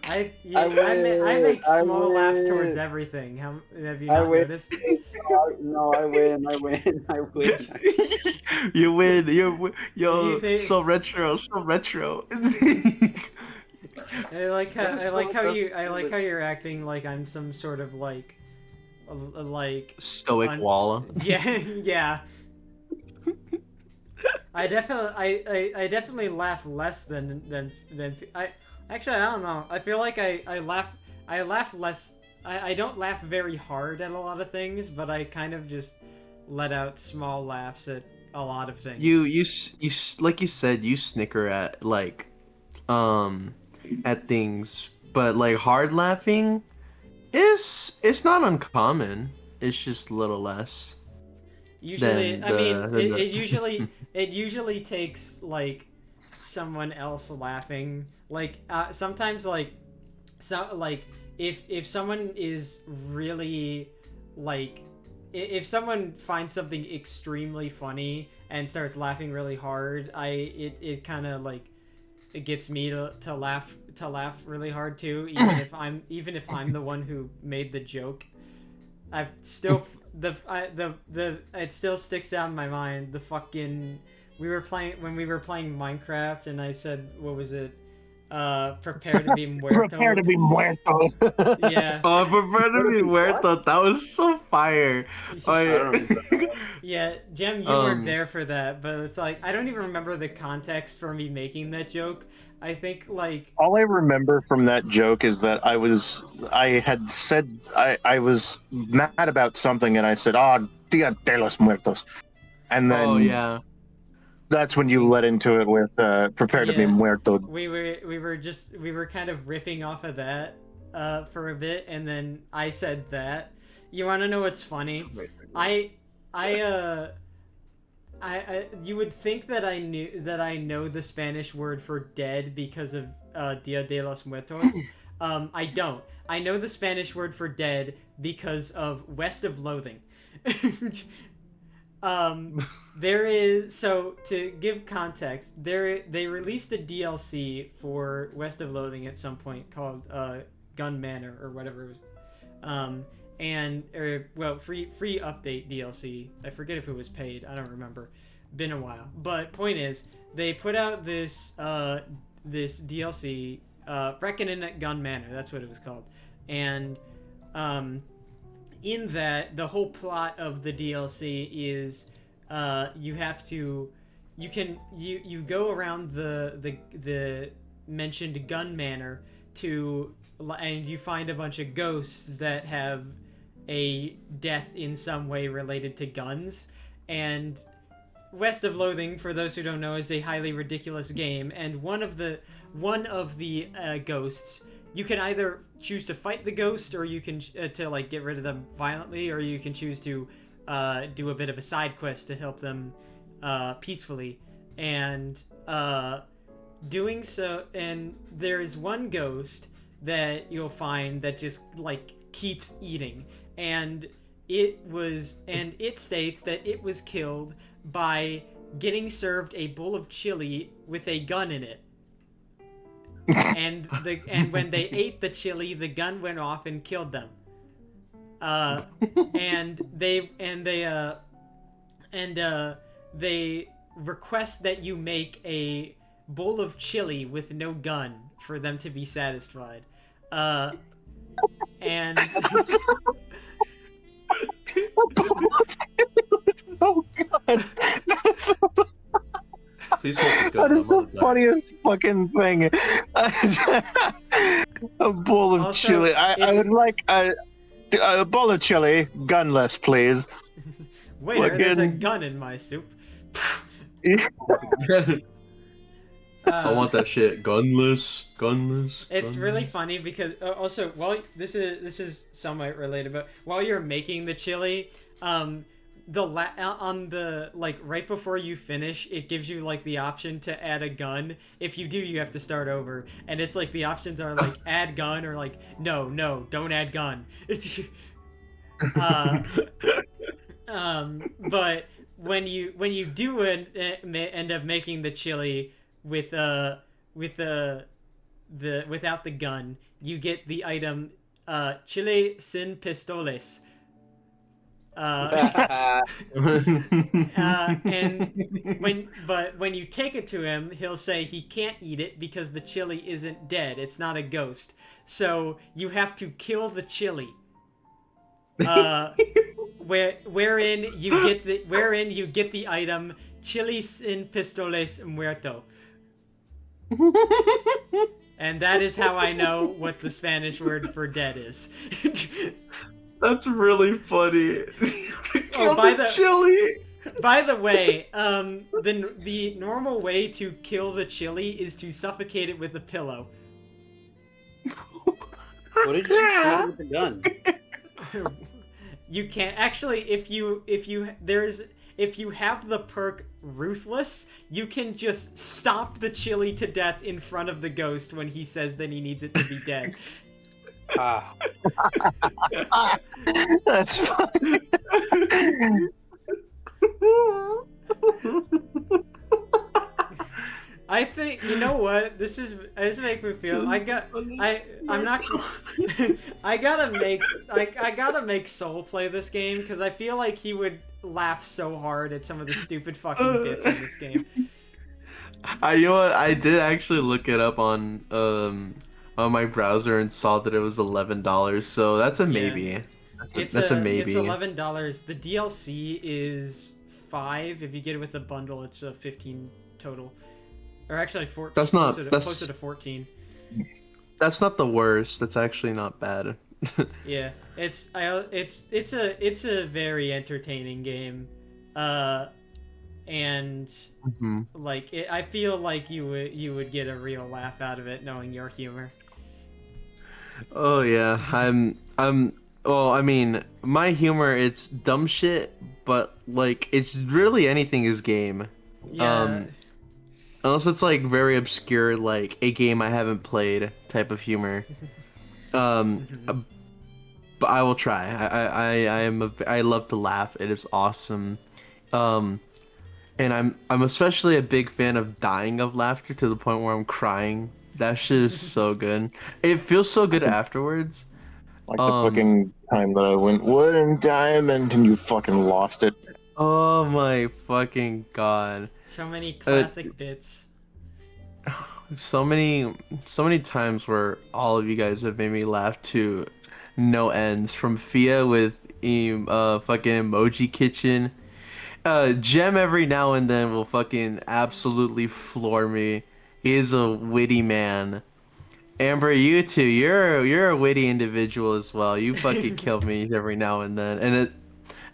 I make small laughs towards everything. Have you not noticed? No, I win. You win. Yo, so retro. I like how you're acting like I'm some sort of like stoic wall. Yeah. I definitely laugh less than I don't know. I feel like I laugh less. I don't laugh very hard at a lot of things, but I kind of just let out small laughs at a lot of things. Like you said, you snicker at like at things, but like hard laughing is it's not uncommon. It's just a little less. Usually, I mean, it The... usually takes like someone else laughing. Like sometimes like if someone is really like if someone finds something extremely funny and starts laughing really hard, it kind of like it gets me to laugh really hard too, even if I'm the one who made the joke. I still the it still sticks out in my mind. The fucking we were playing Minecraft, and I said, what was it? Prepare to be muerto. Prepare to be muerto. Yeah. Oh, prepare to be muerto. That was so fire. I don't remember. Yeah, Jem, you weren't there for that, but it's like I don't even remember the context for me making that joke. I think like All I remember from that joke is that I had said I was mad about something, and I said, "Oh, Dia de los Muertos," and then Oh yeah. that's when you led into it with "Prepare to be Yeah. muerto." we were kind of riffing off of that for a bit, and then I said that. You want to know what's funny? I you would think that I know the Spanish word for dead because of Dia de los Muertos. I don't. I know the Spanish word for dead because of West of Loathing. There is, so to give context, they released a DLC for West of Loathing at some point called Gun Manor or whatever it was. Free update DLC. I forget if it was paid. I don't remember. Been a while. But point is, they put out this this DLC, Reckoning at Gun Manor. That's what it was called. And in that, the whole plot of the DLC is you go around the mentioned Gun Manor and you find a bunch of ghosts that have a death in some way related to guns. And West of Loathing, for those who don't know, is a highly ridiculous game, and one of the ghosts, you can either choose to fight the ghost, or you can to like get rid of them violently, or you can choose to do a bit of a side quest to help them peacefully. And doing so, and there is one ghost that you'll find that just like keeps eating, and it states that it was killed by getting served a bowl of chili with a gun in it. and when they ate the chili, the gun went off and killed them. And they request that you make a bowl of chili with no gun for them to be satisfied. And Oh god, Please hold the that gun. is the funniest fucking thing. A bowl of Also, chili. I would like a bowl of chili, gunless, please. waiter, there's a gun in my soup. I want that shit gunless. It's really funny because also while this is somewhat related, but while you're making the chili, on the like right before you finish, it gives you like the option to add a gun. If you do, you have to start over, and it's like the options are like add gun or like no, don't add gun. It's but when you do end up making the chili with without the gun, you get the item chile sin pistoles. And when you take it to him, he'll say he can't eat it because the chili isn't dead. It's not a ghost. So you have to kill the chili. Wherein you get the item chili sin pistoles muerto. And that is how I know what the Spanish word for dead is. That's really funny. Oh, by the chili. By the way, the normal way to kill the chili is to suffocate it with a pillow. What did you shoot with the gun? You can't actually if you have the perk Ruthless, you can just stop the chili to death in front of the ghost when he says that he needs it to be dead. Ah. That's funny. I think you know what this makes me feel. I'm not. I gotta make Soul play this game because I feel like he would laugh so hard at some of the stupid fucking bits in this game. You know what? I did actually look it up on my browser and saw that it was $11. So that's a maybe. Yeah. That's a maybe. It's $11. The DLC is $5. If you get it with the bundle, it's 15 total. Or actually 14. That's not closer to 14. That's not the worst. That's actually not bad. Yeah, it's a very entertaining game, and like I feel like you would get a real laugh out of it knowing your humor. Oh yeah, well, I mean, my humor, it's dumb shit, but like it's really anything is game. Yeah. Unless it's like very obscure, like a game I haven't played type of humor. But I will try. I love to laugh. It is awesome. And I'm especially a big fan of dying of laughter to the point where I'm crying. That shit is so good. It feels so good afterwards. Like the fucking time that I went wood and diamond and you fucking lost it. Oh my fucking god. So many classic bits. So many times where all of you guys have made me laugh to no ends. From Fia with fucking Emoji Kitchen. Gem every now and then will fucking absolutely floor me. He is a witty man. Amber, you too. You're a witty individual as well. You fucking kill me every now and then.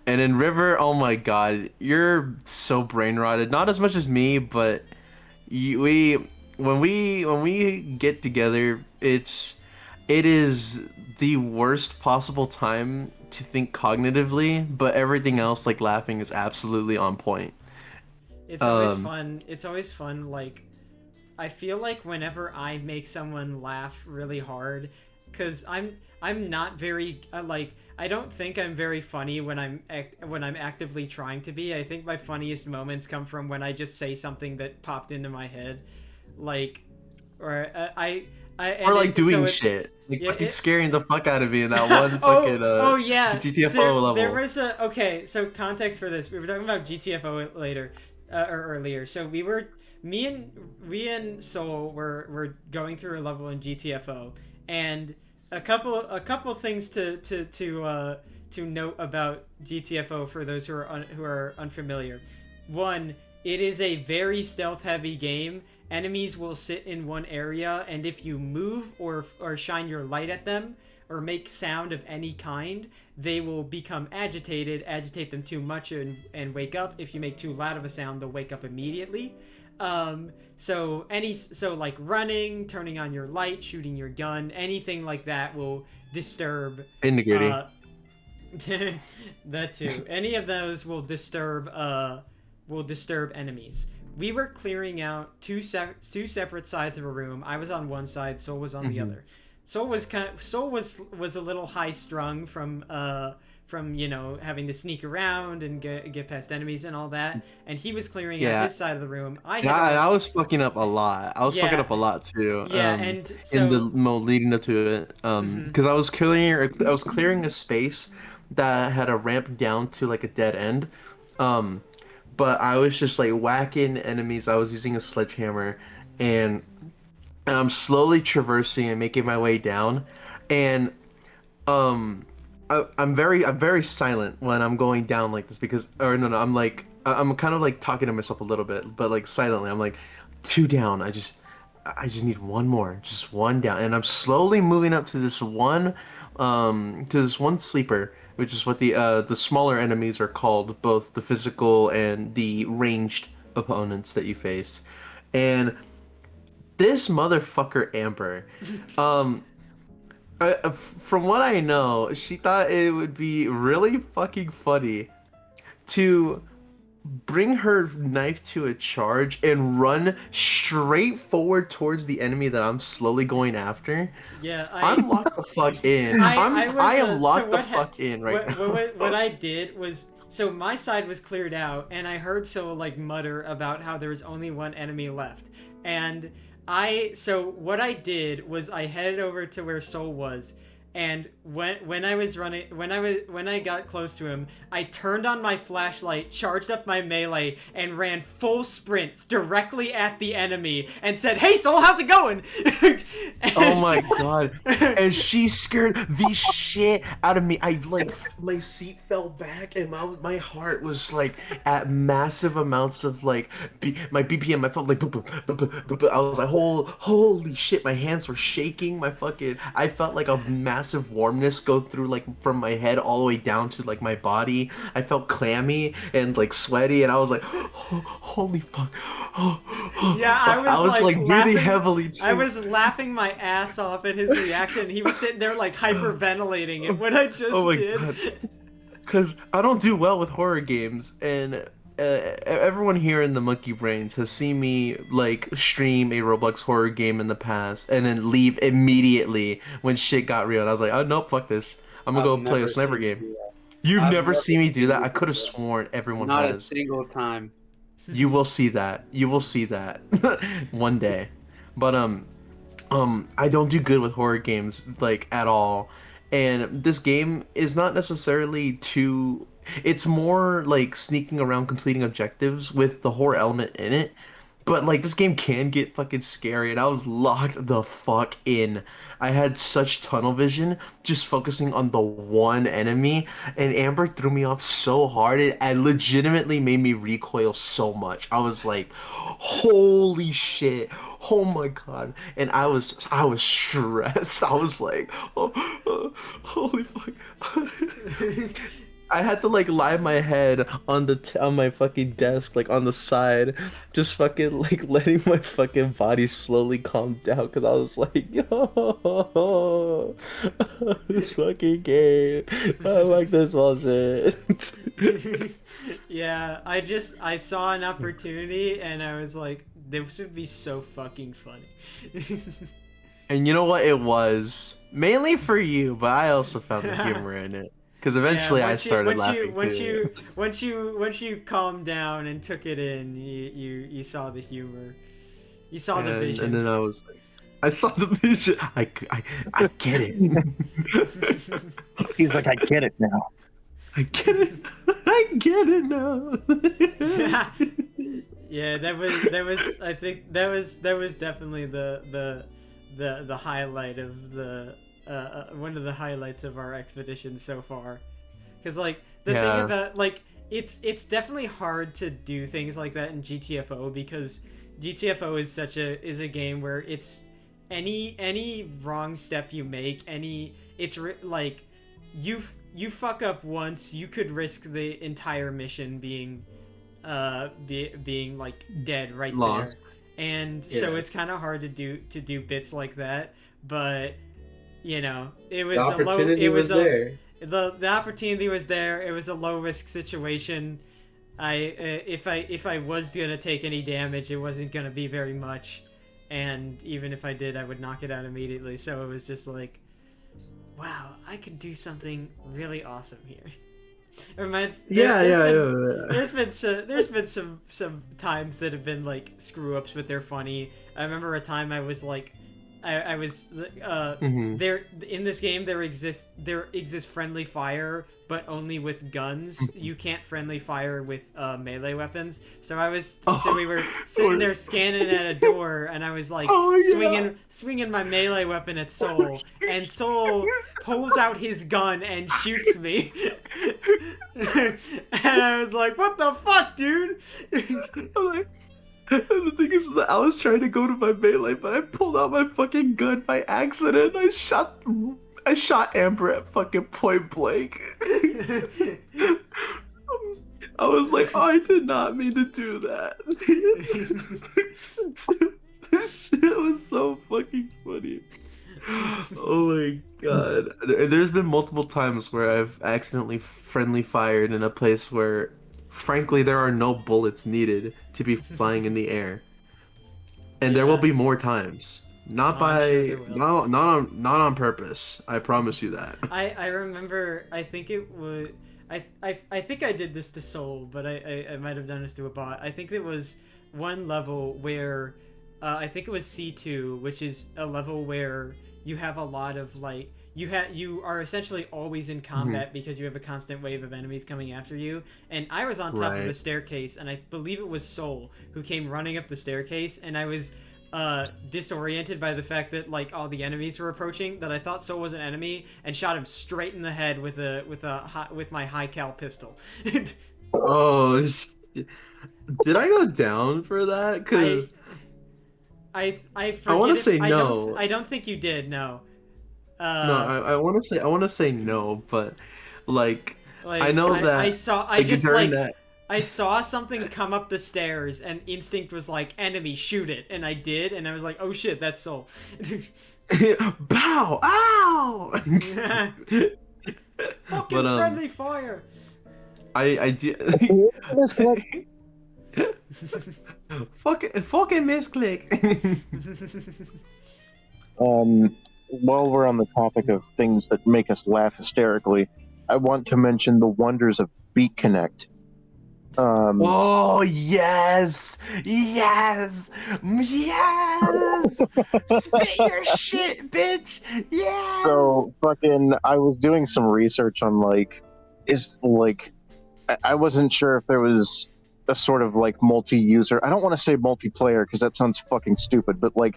And in River, oh my god, you're so brain rotted. Not as much as me, but when we get together, it is the worst possible time to think cognitively, but everything else, like laughing, is absolutely on point. It's always fun. It's always fun. Like, I feel like whenever I make someone laugh really hard, because I'm not very like. I don't think I'm very funny when I'm actively trying to be. I think my funniest moments come from when I just say something that popped into my head, like, or or like doing shit, like fucking scaring the fuck out of me in that one fucking yeah, GTFO level. There was so context for this. We were talking about GTFO later, or earlier. So me and Soul were going through a level in GTFO, and a couple things to note about GTFO for those who are unfamiliar. One, it is a very stealth heavy game. Enemies will sit in one area, and if you move or shine your light at them or make sound of any kind, they will become agitated, agitate them too much and wake up. If you make too loud of a sound, they'll wake up immediately. So like running, turning on your light, shooting your gun, anything like that will disturb. Indicating. That too. Any of those will disturb enemies. We were clearing out two separate sides of a room. I was on one side, Soul was on the other. Soul was a little high strung from having to sneak around and get past enemies and all that, and he was clearing out his side of the room. I was fucking up a lot. I was fucking up a lot too. Yeah, and so, in the mode leading up to it, because I was clearing a space that had a ramp down to like a dead end, but I was just like whacking enemies. I was using a sledgehammer, and I'm slowly traversing and making my way down, and I'm very silent when I'm going down like this because I'm kind of like talking to myself a little bit, but like silently. I'm like, 2 down. I just need one more, just 1 down, and I'm slowly moving up to this one sleeper which is what the smaller enemies are called, both the physical and the ranged opponents that you face. And this motherfucker Amber, um, from what I know, she thought it would be really fucking funny to bring her knife to a charge and run straight forward towards the enemy that I'm slowly going after. Yeah, I'm locked the fuck in. I am locked the fuck in right now. What I did was, so my side was cleared out, and I heard Soul like mutter about how there was only one enemy left, and so what I did was I headed over to where Soul was. And when I got close to him, I turned on my flashlight, charged up my melee, and ran full sprints directly at the enemy and said, "Hey Soul, how's it going?" Oh my god. And she scared the shit out of me. I like, my seat fell back and my heart was like at massive amounts of like my BPM. I felt like boop, boop, boop, boop, boop, boop. I was like, holy shit, my hands were shaking. I felt like a massive warmness go through like from my head all the way down to like my body. I felt clammy and like sweaty, and I was like, holy fuck. Yeah, I was like laughing, really heavily too. I was laughing my ass off at his reaction. He was sitting there like hyperventilating at what I just did. Because I don't do well with horror games, and everyone here in the Monkey Brains has seen me like stream a Roblox horror game in the past and then leave immediately when shit got real. And I was like, oh nope, fuck this. I'm gonna go play a sniper game. You've never seen me do that? I could have sworn everyone has. Not a single time. You will see that. You will see that one day. But I don't do good with horror games like at all. And this game is not necessarily too, it's more like sneaking around completing objectives with the horror element in it. But like this game can get fucking scary, and I was locked the fuck in. I had such tunnel vision just focusing on the one enemy, and Amber threw me off so hard it legitimately made me recoil so much. I was like, holy shit. Oh my god. And I was stressed. I was like, holy fuck. I had to like lie my head on on my fucking desk, like on the side, just fucking like letting my fucking body slowly calm down, because I was like, yo, this fucking game, I like this bullshit. Yeah, I saw an opportunity and I was like, this would be so fucking funny. And you know what, it was mainly for you, but I also found the humor in it. Because eventually I started laughing too. Once you calmed down and took it in, you saw the humor. You saw the vision. And then I was like, I saw the vision. I get it. He's like, I get it now. I get it. I get it now. Yeah, that was I think that was definitely the highlight of the one of the highlights of our expedition so far, because like the thing about like it's definitely hard to do things like that in GTFO, because GTFO is a game where it's any wrong step you make, like you fuck up once, you could risk the entire mission being like dead right Lost. there, and so it's kind of hard to do bits like that, but you know, it was the opportunity was there. It was a low risk situation. If I was gonna take any damage, it wasn't gonna be very much, and even if I did, I would knock it out immediately. So it was just like, wow, I could do something really awesome here. It reminds there's been some times that have been like screw ups, but they're funny. I remember a time I was like, I was there in this game. There exists friendly fire, but only with guns. You can't friendly fire with melee weapons. So we were sitting there scanning at a door, and I was like swinging my melee weapon at Soul, and Soul pulls out his gun and shoots me. And I was like, "What the fuck, dude?" And the thing is that I was trying to go to my melee, but I pulled out my fucking gun by accident. I shot I shot Amber at fucking point blank. I was like, oh, I did not mean to do that. This shit was so fucking funny. Oh my god. There's been multiple times where I've accidentally friendly fired in a place where, frankly, there are no bullets needed to be flying in the air. And there will Yeah. be more times. Not Oh, I'm sure by there will. not on purpose. I promise you that. I remember. I think it was. I think I did this to Soul, but I might have done this to a bot. I think it was one level where, I think it was C2, which is a level where you have a lot of like you are essentially always in combat because you have a constant wave of enemies coming after you. And I was on top of a Right. staircase, and I believe it was Soul who came running up the staircase, and I was disoriented by the fact that like all the enemies were approaching, that I thought Soul was an enemy and shot him straight in the head with my high cal pistol. Oh, did I go down for that? I Cause I I want forget to if say no. I don't think you did. No. No, Uh, I want to say no, but like I like know I that saw I like just during like that. I saw something come up the stairs, and instinct was like, enemy, shoot it, and I did, and I was like, oh shit, that's Soul. Bow! Ow! Fucking But friendly fire. I did. Fucking misclick. While we're on the topic of things that make us laugh hysterically, I want to mention the wonders of Beat Connect. Oh yes, yes, yes! Spit your shit, bitch! Yes. So fucking, I was doing some research on I wasn't sure if there was a sort of like multi-user. I don't want to say multiplayer because that sounds fucking stupid, but like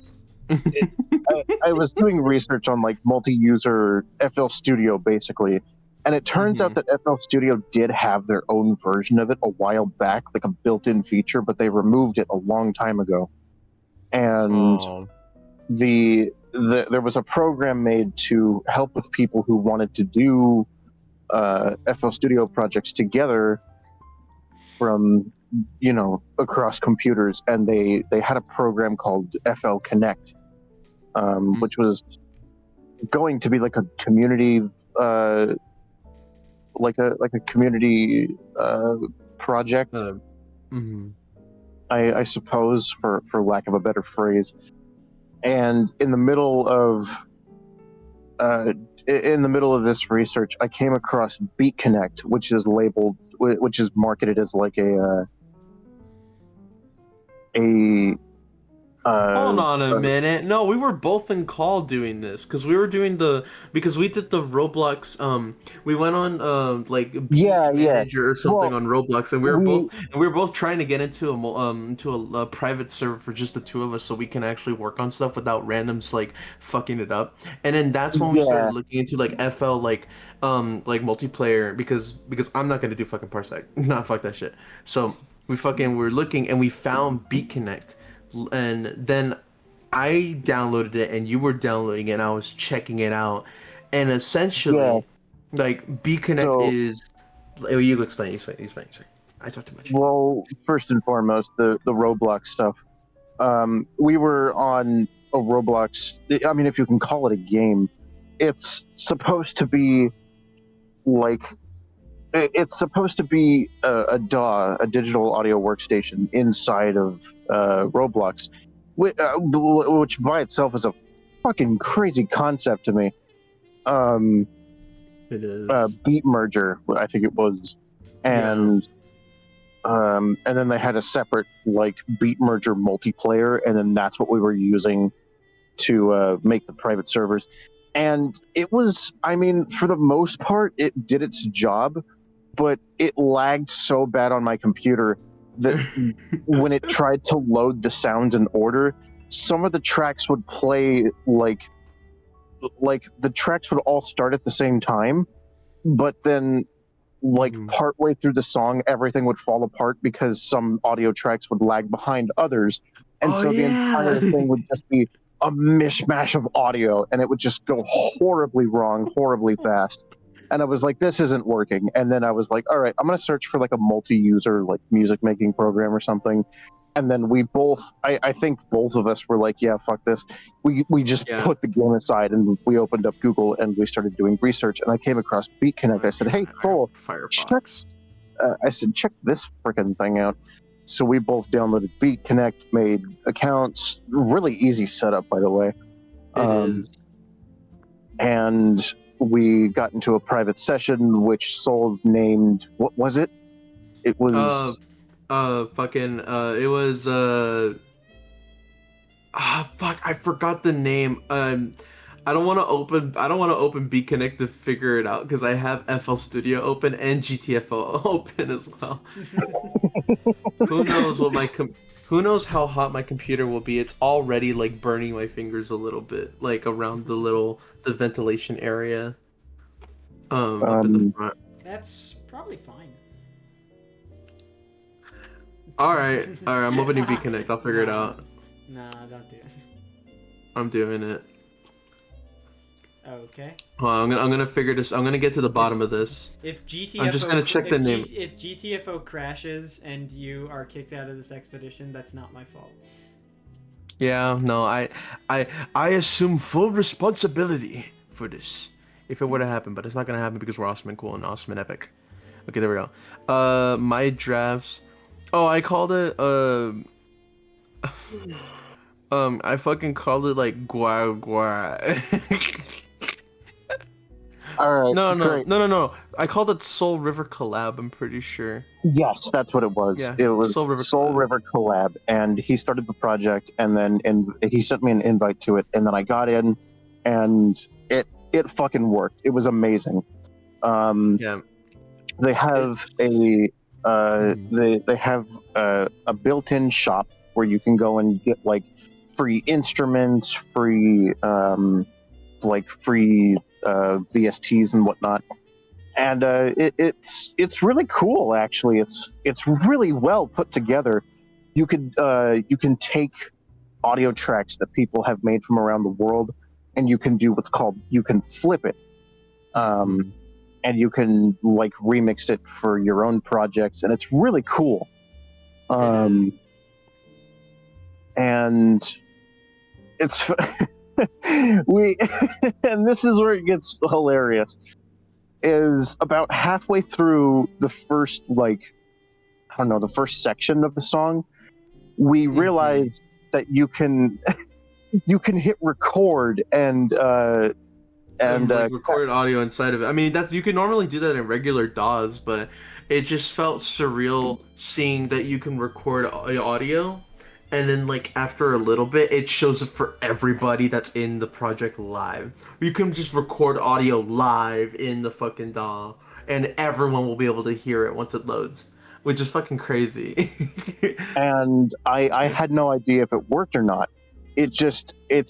I was doing research on like multi-user FL Studio basically, and it turns out that FL Studio did have their own version of it a while back, like a built-in feature, but they removed it a long time ago. And Oh. there was a program made to help with people who wanted to do FL Studio projects together from across computers, and they had a program called FL Connect, which was going to be like a community community project, I suppose, for lack of a better phrase. And in the middle of this research, I came across Beat Connect, which is marketed as like a Hold on a minute. No, we were both in call doing this because we did the Roblox. We went on like Beat Manager or something on Roblox, and we were both trying to get into a private server for just the two of us, so we can actually work on stuff without randoms like fucking it up. And then that's when we started looking into like FL like multiplayer because I'm not gonna do fucking Parsec. Nah, fuck that shit. So we're looking and we found Beat Connect. And then I downloaded it and you were downloading it and I was checking it out, and essentially like Beat Connect is you explain. I talk too much. Well, first and foremost, the Roblox stuff. We were on a Roblox, I mean, if you can call it a game. It's supposed to be a DAW, a digital audio workstation inside of Roblox, which by itself is a fucking crazy concept to me. It is. Beat Merger, I think it was, and then they had a separate like Beat Merger multiplayer, and then that's what we were using to make the private servers. And it was, I mean, for the most part, it did its job, but it lagged so bad on my computer that when it tried to load the sounds in order, some of the tracks would play like the tracks would all start at the same time, but then partway through the song, everything would fall apart because some audio tracks would lag behind others, and the entire thing would just be a mishmash of audio, and it would just go horribly wrong, horribly fast. And I was like, this isn't working. And then I was like, all right, I'm going to search for like a multi-user like music making program or something. And then we both, I think both of us were like, yeah, fuck this. We just put the game aside and we opened up Google and we started doing research. And I came across Beat Connect. I said, hey, Cole, check this freaking thing out. So we both downloaded Beat Connect, made accounts. Really easy setup, by the way. It is. And we got into a private session, which Soul named, what was it? It was... it was, fuck, I forgot the name. I don't want to open Beat Connect to figure it out because I have FL Studio open and GTFO open as well. Who knows who knows how hot my computer will be? It's already like burning my fingers a little bit, like around the ventilation area. Up in the front. That's probably fine. All right. I'm opening Beat Connect. I'll figure it out. Nah, don't do it. I'm doing it. Okay. I'm gonna figure this. I'm gonna get to the bottom of this. If GTFO, I'm just gonna check the name. If GTFO crashes and you are kicked out of this expedition, that's not my fault. Yeah, no, I assume full responsibility for this. If it were to happen, but it's not gonna happen because we're awesome and cool and awesome and epic. Okay, there we go. My drafts. Oh, I called it. I fucking called it like Gua Gua. All right. No. I called it Soul River Collab. I'm pretty sure. Yes, that's what it was. Yeah, it was Soul River Collab, and he started the project, and then he sent me an invite to it, and then I got in, and it fucking worked. It was amazing. Yeah. They have they have a built-in shop where you can go and get like free instruments, free VSTs and whatnot, and it's really cool. Actually, it's really well put together. You can take audio tracks that people have made from around the world, and you can do what's called, you can flip it, and you can like remix it for your own projects, and it's really cool. And it's and this is where it gets hilarious, is about halfway through the first, the first section of the song, we realized that you can hit record and recorded audio inside of it. I mean, you can normally do that in regular DAWs, but it just felt surreal seeing that you can record audio, and then like after a little bit, it shows up for everybody that's in the project live. You can just record audio live in the fucking DAW, and everyone will be able to hear it once it loads, which is fucking crazy. And I had no idea if it worked or not. It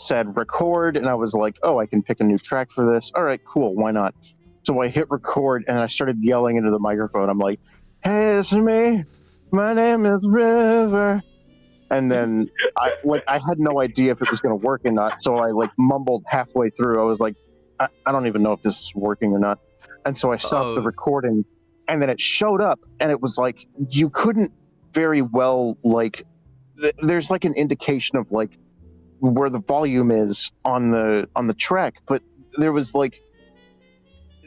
said record, and I was like, oh, I can pick a new track for this. All right, cool, why not? So I hit record, and I started yelling into the microphone. I'm like, hey, it's me. My name is River. And then I had no idea if it was going to work or not. So I mumbled halfway through. I was like, I don't even know if this is working or not. And so I stopped the recording, and then it showed up, and it was like, you couldn't very well, there's an indication of where the volume is on the track, but there was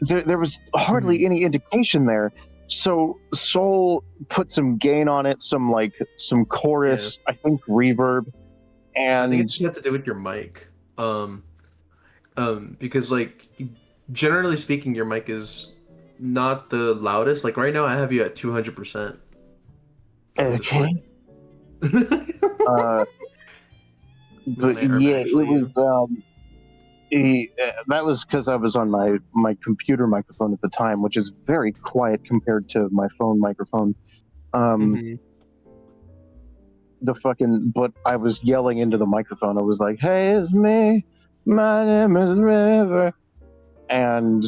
there was hardly any indication there. So Soul put some gain on it, some chorus, I think reverb, and I think it just has to do with your mic, because generally speaking, your mic is not the loudest. Like right now, I have you at 200%. Okay. But yeah, it was. That was because I was on my computer microphone at the time, which is very quiet compared to my phone microphone. But I was yelling into the microphone. I was like, "Hey, it's me. My name is River." And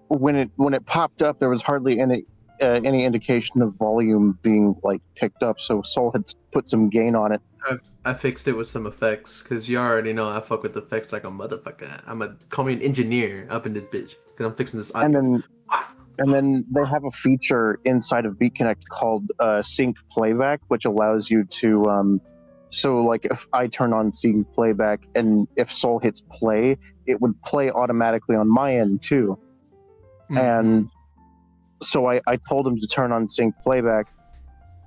when it popped up, there was hardly any indication of volume being like picked up. So Soul had put some gain on it. I fixed it with some effects because you already know I fuck with effects like a motherfucker. Call me an engineer up in this bitch because I'm fixing this audio. And then they have a feature inside of BeatConnect called sync playback, which allows you to so like if I turn on sync playback and if Soul hits play, it would play automatically on my end too. Mm-hmm. And so I told him to turn on sync playback,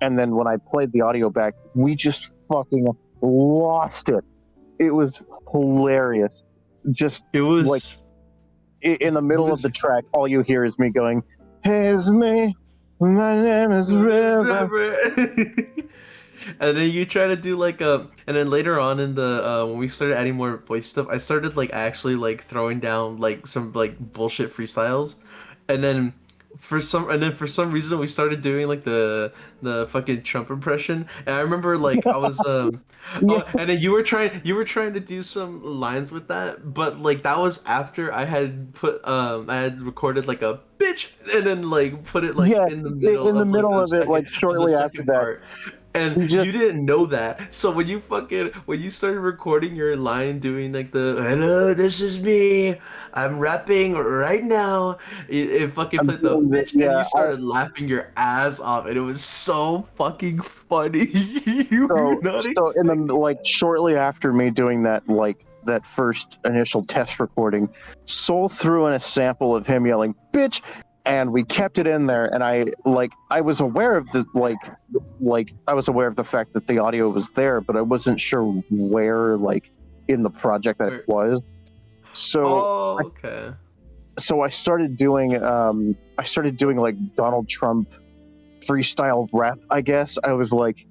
and then when I played the audio back, we just fucking lost it. It was hilarious. It was like in the middle of the track, all you hear is me going, "Hey, it's me. My name is River." And then you try to do like and then later on in the when we started adding more voice stuff, I started like actually like throwing down like some like bullshit freestyles, and then for some reason we started doing like the fucking Trump impression, and I remember like I was oh, and then you were trying to do some lines with that, but like that was after I had I had recorded like a bitch and then like put it like in the middle in the middle like, of it, like shortly after that. Part. And you didn't know that, so when you started recording your line doing like the "Hello, this is me, I'm rapping right now," it fucking played the bitch, and you started laughing your ass off, and it was so fucking funny. So in the like shortly after me doing that, like that first initial test recording, Soul threw in a sample of him yelling "bitch," and we kept it in there. And I was aware of the I was aware of the fact that the audio was there, but I wasn't sure where like in the project that it was. So so I started doing like Donald Trump freestyle rap, I guess. I was like,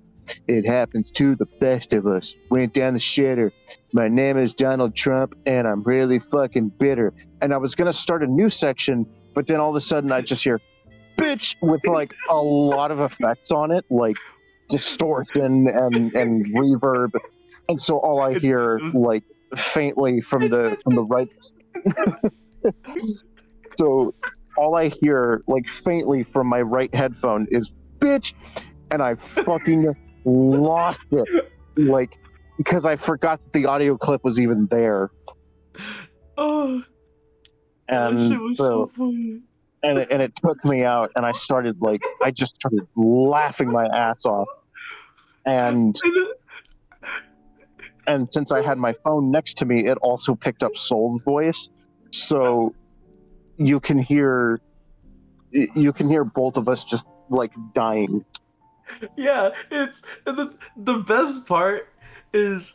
"It happens to the best of us. Went down the shitter. My name is Donald Trump, and I'm really fucking bitter." And I was gonna start a new section, but then all of a sudden I just hear "bitch" with like a lot of effects on it, like distortion and reverb, and so all I hear like faintly from the right. So all I hear like faintly from my right headphone is "bitch," and I fucking lost it, like because I forgot that the audio clip was even there. Oh, and that shit was so funny. And it took me out, and I just started laughing my ass off. And since I had my phone next to me, it also picked up Soul's voice, so you can hear both of us just like dying. Yeah, it's the best part is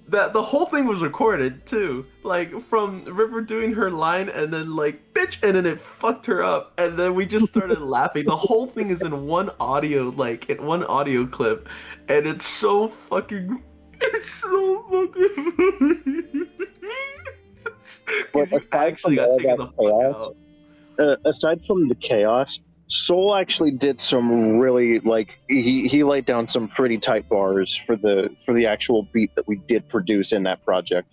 that the whole thing was recorded too, like from River doing her line and then like "bitch," and then it fucked her up, and then we just started laughing. The whole thing is in one audio clip, and it's so fucking funny. But aside from all that chaos, aside from the chaos, Soul actually did some really like he laid down some pretty tight bars for the actual beat that we did produce in that project.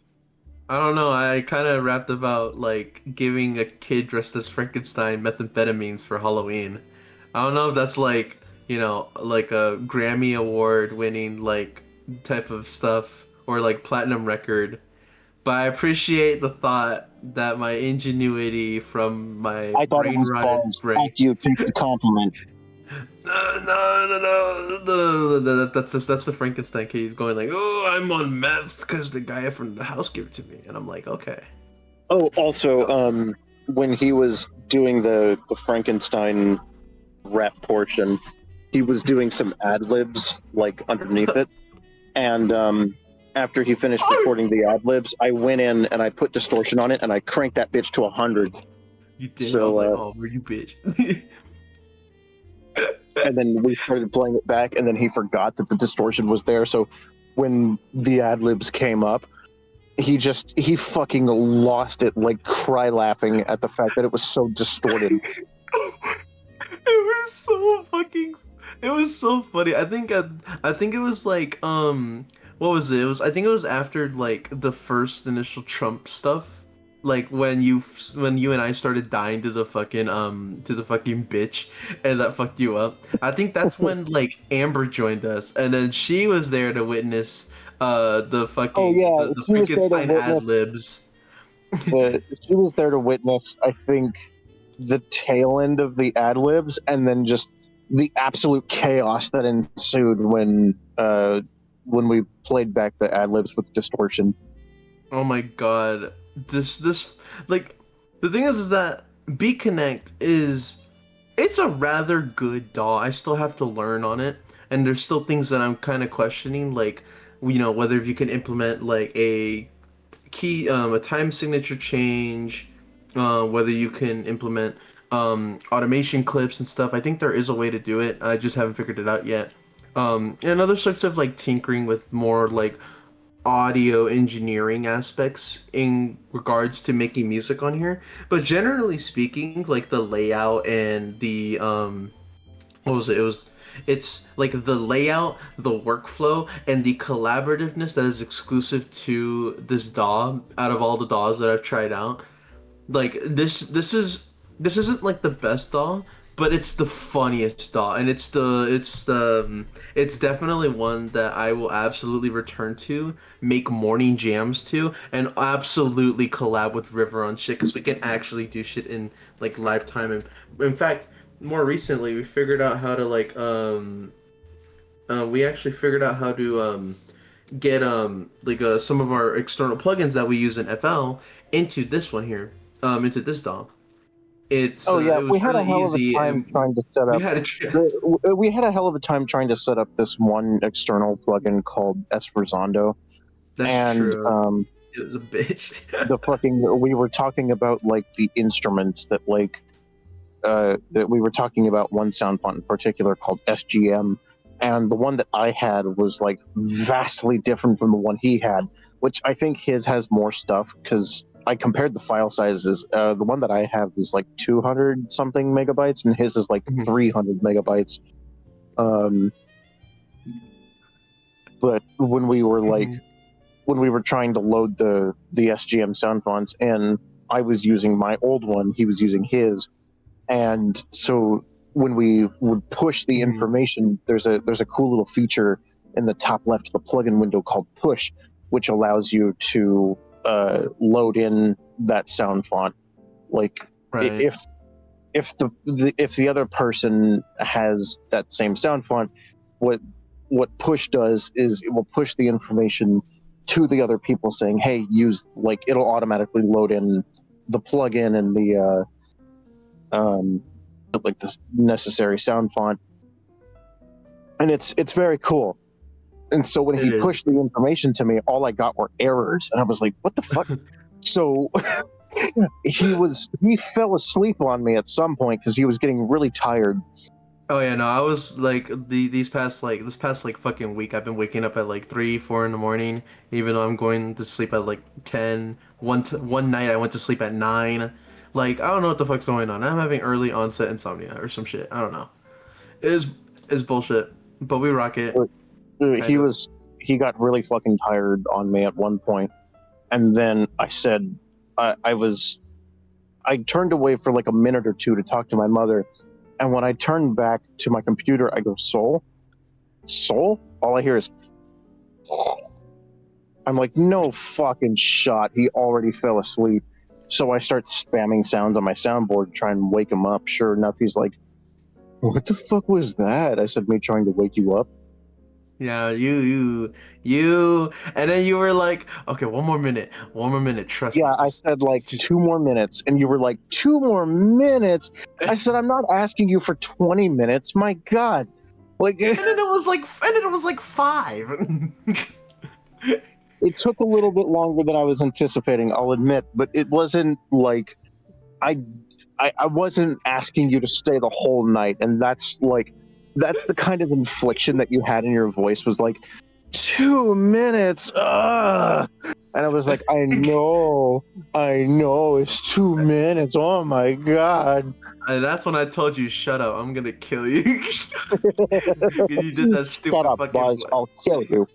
I don't know. I kind of rapped about like giving a kid dressed as Frankenstein methamphetamines for Halloween. I don't know if that's like like a Grammy award winning like type of stuff or like platinum record. But I appreciate the thought that my ingenuity from my brain rotted brain. Thank you, take the compliment. No. That's the Frankenstein kid. He's going like, "Oh, I'm on meth because the guy from the house gave it to me," and I'm like, "Okay." Oh, also, when he was doing the Frankenstein rap portion, he was doing some ad libs like underneath it, and after he finished recording the ad libs, I went in and I put distortion on it and I cranked that bitch to 100. You did. So, I was like, "Oh, were you bitch?" And then we started playing it back, and then he forgot that the distortion was there. So when the ad libs came up, he fucking lost it, like cry laughing at the fact that it was so distorted. It was so funny. I think it was like what was it? I think it was after like the first initial Trump stuff. like when you and I started dying to the fucking bitch, and that fucked you up. I think that's when like Amber joined us, and then she was there to witness Oh yeah, the she was there to Frankenstein ad witness. libs. She was there to witness. I think the tail end of the ad libs, and then just the absolute chaos that ensued when we played back the ad libs with distortion. Oh my god. This like the thing is that B Connect is it's a rather good DAW. I still have to learn on it, and there's still things that I'm kind of questioning, like whether if you can implement like a time signature change, whether you can implement automation clips and stuff. I think there is a way to do it. I just haven't figured it out yet. And other sorts of like tinkering with more like audio engineering aspects in regards to making music on here. But generally speaking, like the layout and the what was it? It's like the layout, the workflow, and the collaborativeness that is exclusive to this DAW out of all the DAWs that I've tried out. Like this isn't like the best DAW, but it's the funniest DAW, and it's definitely one that I will absolutely return to, make morning jams to, and absolutely collab with River on shit, because we can actually do shit in like lifetime. And in fact, more recently we figured out how to like we actually figured out how to get like some of our external plugins that we use in FL into this one here, into this DAW. Oh yeah, It we was had a really hell of a easy, time and trying to set we up. had to. We had a hell of a time trying to set up this one external plugin called Esperzondo, That's and true. It was a bitch. the fucking we were talking about like the instruments that we were talking about one sound font in particular called SGM, and the one that I had was like vastly different from the one he had, which I think his has more stuff because I compared the file sizes. The one that I have is like 200 something megabytes, and his is like Mhm. 300 megabytes. Um, but Mhm. when we were trying to load the SGM sound fonts, and I was using my old one, he was using his, and so when we would push the Mhm. information, there's a cool little feature in the top left of the plugin window called push, which allows you to load in that sound font. Like Right. if the other person has that same sound font, what what push does is it will push the information to the other people saying, hey, use, like, it'll automatically load in the plugin and the like this necessary sound font, and it's very cool. And so when It he is. pushed the information to me, all I got were errors, and I was like, what the fuck? So he fell asleep on me at some point because he was getting really tired. Oh yeah, no, I was like this past like fucking week, I've been waking up at like 3, 4 in the morning, even though I'm going to sleep at like 10. One night I went to sleep at 9. Like I don't know what the fuck's going on. I'm having early onset insomnia or some shit. I don't know. It is bullshit, but we rock it, kind he of. was he got really fucking tired on me at one point, and then I said, I turned away for like a minute or two to talk to my mother, and when I turned back to my computer, I go, Soul. All I hear is, I'm like, no fucking shot, he already fell asleep. So I start spamming sounds on my soundboard to try and wake him up. Sure enough, he's like, what the fuck was that? I said, me trying to wake you up. Yeah, you, and then you were like, okay, one more minute, trust Yeah, me, I said like just 2 more minutes, and you were like, 2 more minutes? I said, I'm not asking you for 20 minutes. My God. Like, and then it was like 5. it took a little bit longer than I was anticipating, I'll admit, but it wasn't like I, I wasn't asking you to stay the whole night, and that's the kind of infliction that you had in your voice, was like, 2 minutes. Ugh. And I was like, I know, it's 2 minutes. Oh my God. And that's when I told you, shut up, I'm gonna kill you. You did that Shut stupid up, fucking Buzz. voice. I'll kill you.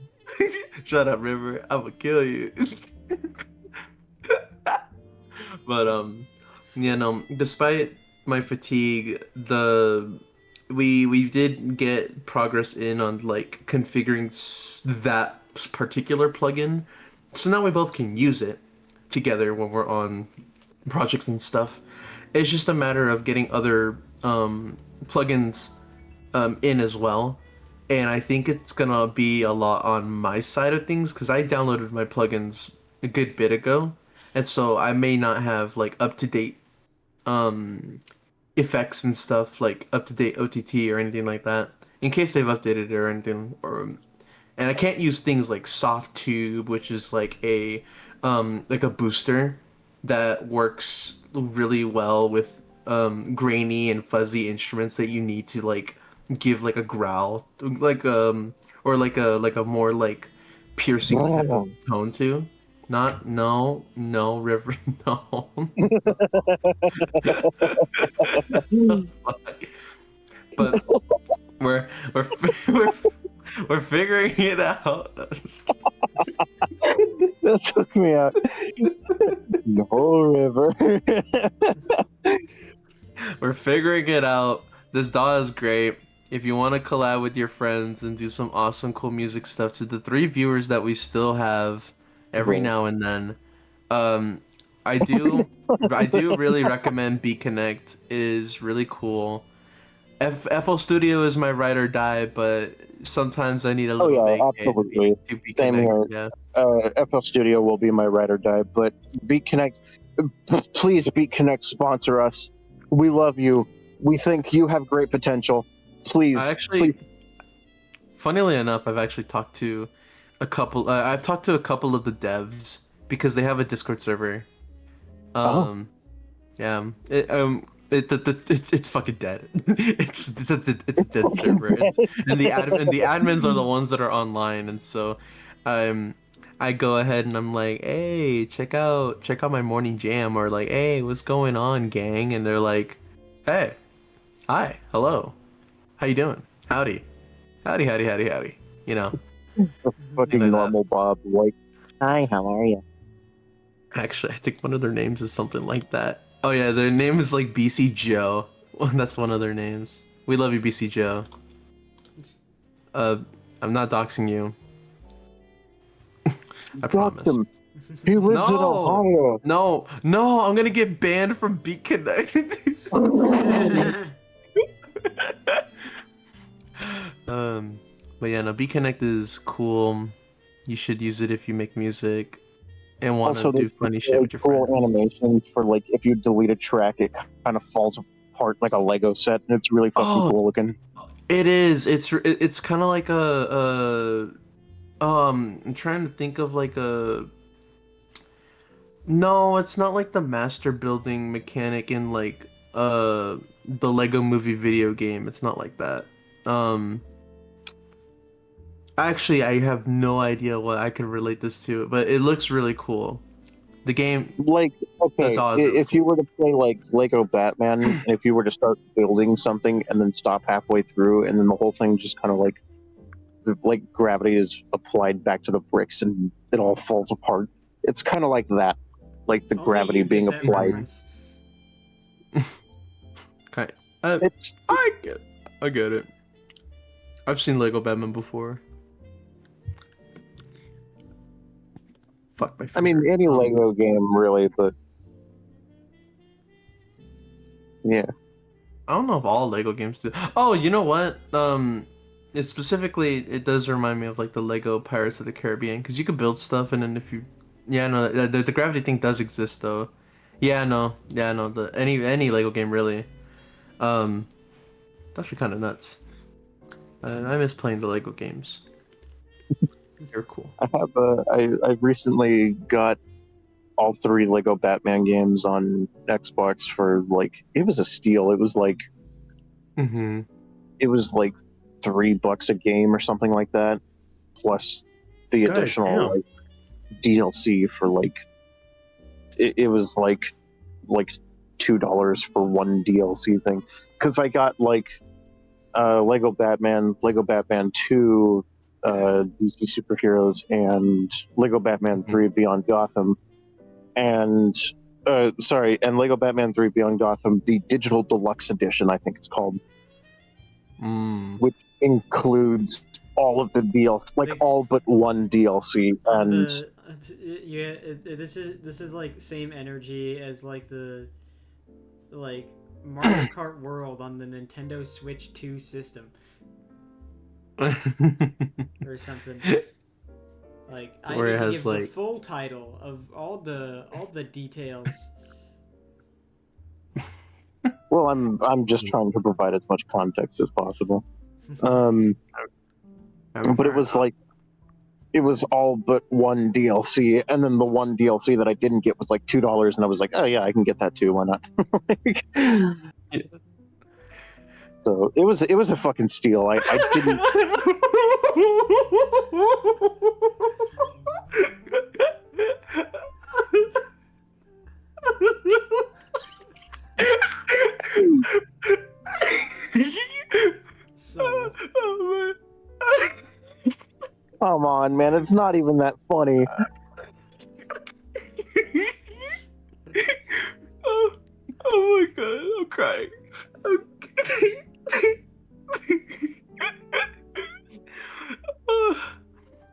Shut up, River. I'm gonna kill you. But yeah, no. Despite my fatigue, we did get progress in on like configuring that particular plugin, so now we both can use it together when we're on projects and stuff. It's just a matter of getting other plugins in as well. And I think it's gonna be a lot on my side of things because I downloaded my plugins a good bit ago, and so I may not have like up to date um effects and stuff, like up to date OTT or anything like that, in case they've updated it or anything. Or and I can't use things like SoftTube, which is like a booster that works really well with grainy and fuzzy instruments that you need to like give like a growl, like or like a more like piercing type of tone to. Not no river no. But we're we're we're figuring it out. That took me out. The whole river. We're figuring it out. This DAW is great. If you want to collab with your friends and do some awesome, cool music stuff to the 3 viewers that we still have every Right. now and then, um, I do really recommend B Connect. It is really cool. FL Studio is my ride or die, but sometimes I need a little vacay absolutely. to be Same connected. here. Yeah. FL Studio will be my ride or die, but Beat Connect, please Beat Connect sponsor us. We love you. We think you have great potential. Please, I actually, please. funnily enough, I've actually talked to a couple. I've talked to a couple of the devs because they have a Discord server. Yeah. It's fucking dead. It's a dead server, and the admins are the ones that are online, and so, I go ahead and I'm like, hey, check out my morning jam, or like, hey, what's going on, gang? And they're like, hey, hi, hello, how you doing? Howdy, howdy, howdy, howdy, howdy. You know, Fucking like that. normal Bob, like, hi, how are you? Actually, I think one of their names is something like that. Oh yeah, their name is like BC Joe. Well, that's one of their names. We love you, BC Joe. I'm not doxing you. I promise. Him. He lives in Ohio. No, I'm gonna get banned from Beat Connect. But yeah, no, Beat Connect is cool. You should use it if you make music and want to do funny shit with your cool friends. animations for like if you delete a track, it kind of falls apart like a Lego set, and it's really fucking cool looking. It is. It's kind of like I'm trying to think of like a. No, it's not like the master building mechanic in like the Lego Movie video game. It's not like that. Actually, I have no idea what I can relate this to, but it looks really cool. The game, Like, okay, if you were to play like Lego Batman, and if you were to start building something and then stop halfway through, and then the whole thing just kind of like gravity is applied back to the bricks and it all falls apart. It's kind of like that, like the gravity being applied. Okay, I get it. I've seen Lego Batman before. Fuck my finger. I mean, any Lego game really, but yeah. I don't know if all Lego games do. Oh, you know what? It does remind me of like the Lego Pirates of the Caribbean, because you could build stuff, and then if you, yeah, no, the gravity thing does exist though. Yeah, no, the any Lego game really. It's actually kind of nuts. I miss playing the Lego games. They're cool. I recently got all 3 Lego Batman games on Xbox for like, it was a steal. It was like it was like $3 a game or something like that, plus the additional like DLC for like it was like $2 for one DLC thing, because I got like Lego Batman 2, DC Superheroes, and Lego Batman 3 Beyond Gotham, and sorry, and Lego Batman 3 Beyond Gotham, the digital deluxe edition, I think it's called, which includes all of the DLC, like all but one DLC, and this is like same energy as like the Mario Kart World on the Nintendo Switch 2 system or something. Like I Where need it to has, give like... the full title of all the details. well, I'm just trying to provide as much context as possible. But it was like, it was all but one DLC, and then the one DLC that I didn't get was like $2, and I was like, oh yeah, I can get that too. Why not? Like, Yeah. So it was a fucking steal. I didn't. So Come on, man! It's not even that funny. Oh my god, I'm crying.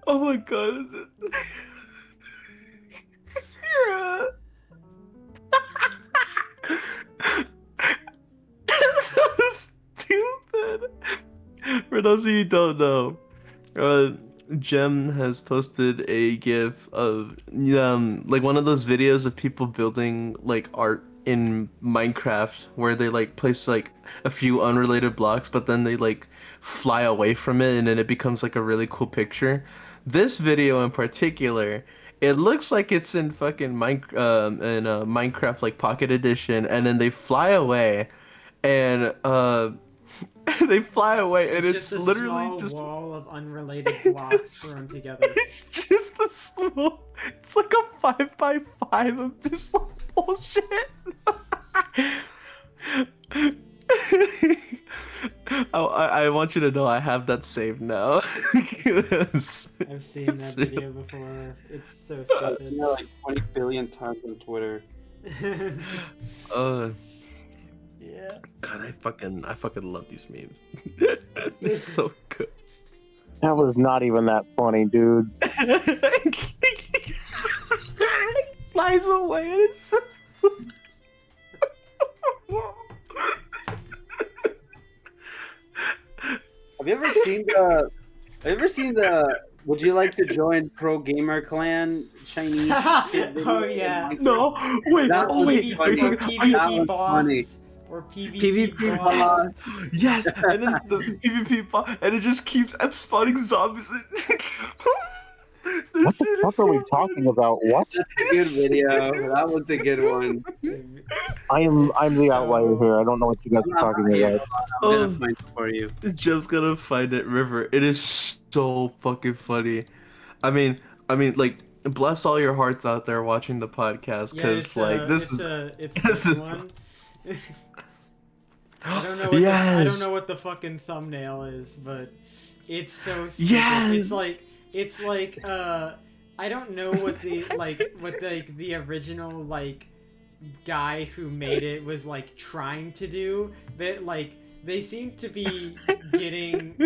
Oh my god. That's so stupid. For those of you who don't know, Jem has posted a GIF of like one of those videos of people building like art in Minecraft where they like place like a few unrelated blocks, but then they like fly away from it and then it becomes like a really cool picture. This video in particular, it looks like it's in fucking Minecraft like Pocket Edition, and then they fly away, and they fly away, and it's just a literally small just wall of unrelated blocks thrown together. It's just a small. It's like a 5x5 of just like bullshit. I want you to know I have that saved now. I've seen that video before. It's so I've stupid. seen it like 20 billion times on Twitter. Yeah. God, I fucking love these memes. They're so good. That was not even that funny, dude. Flies away and it's Have you ever seen the would you like to join Pro Gamer Clan Chinese kid video? Oh yeah. No, wait, That oh was wait, funny. Or That PvP was boss. funny. Or PvP PvP boss. boss. yes, and then the PvP bot, and it just keeps spawning zombies. What the fuck are we talking about? What? That's a good video. That was a good one. I'm the so- outlier here. I don't know what you guys I'm are not talking funny. about. I'm gonna find it for you. Jim's gonna find it, River. It is so fucking funny. I mean, like, bless all your hearts out there watching the podcast, Yeah, because it's like it's this this is- one. I don't know what Yes. I don't know what the fucking thumbnail is, but it's so stupid. Yes. It's like I don't know what the the original like guy who made it was like trying to do, but like they seem to be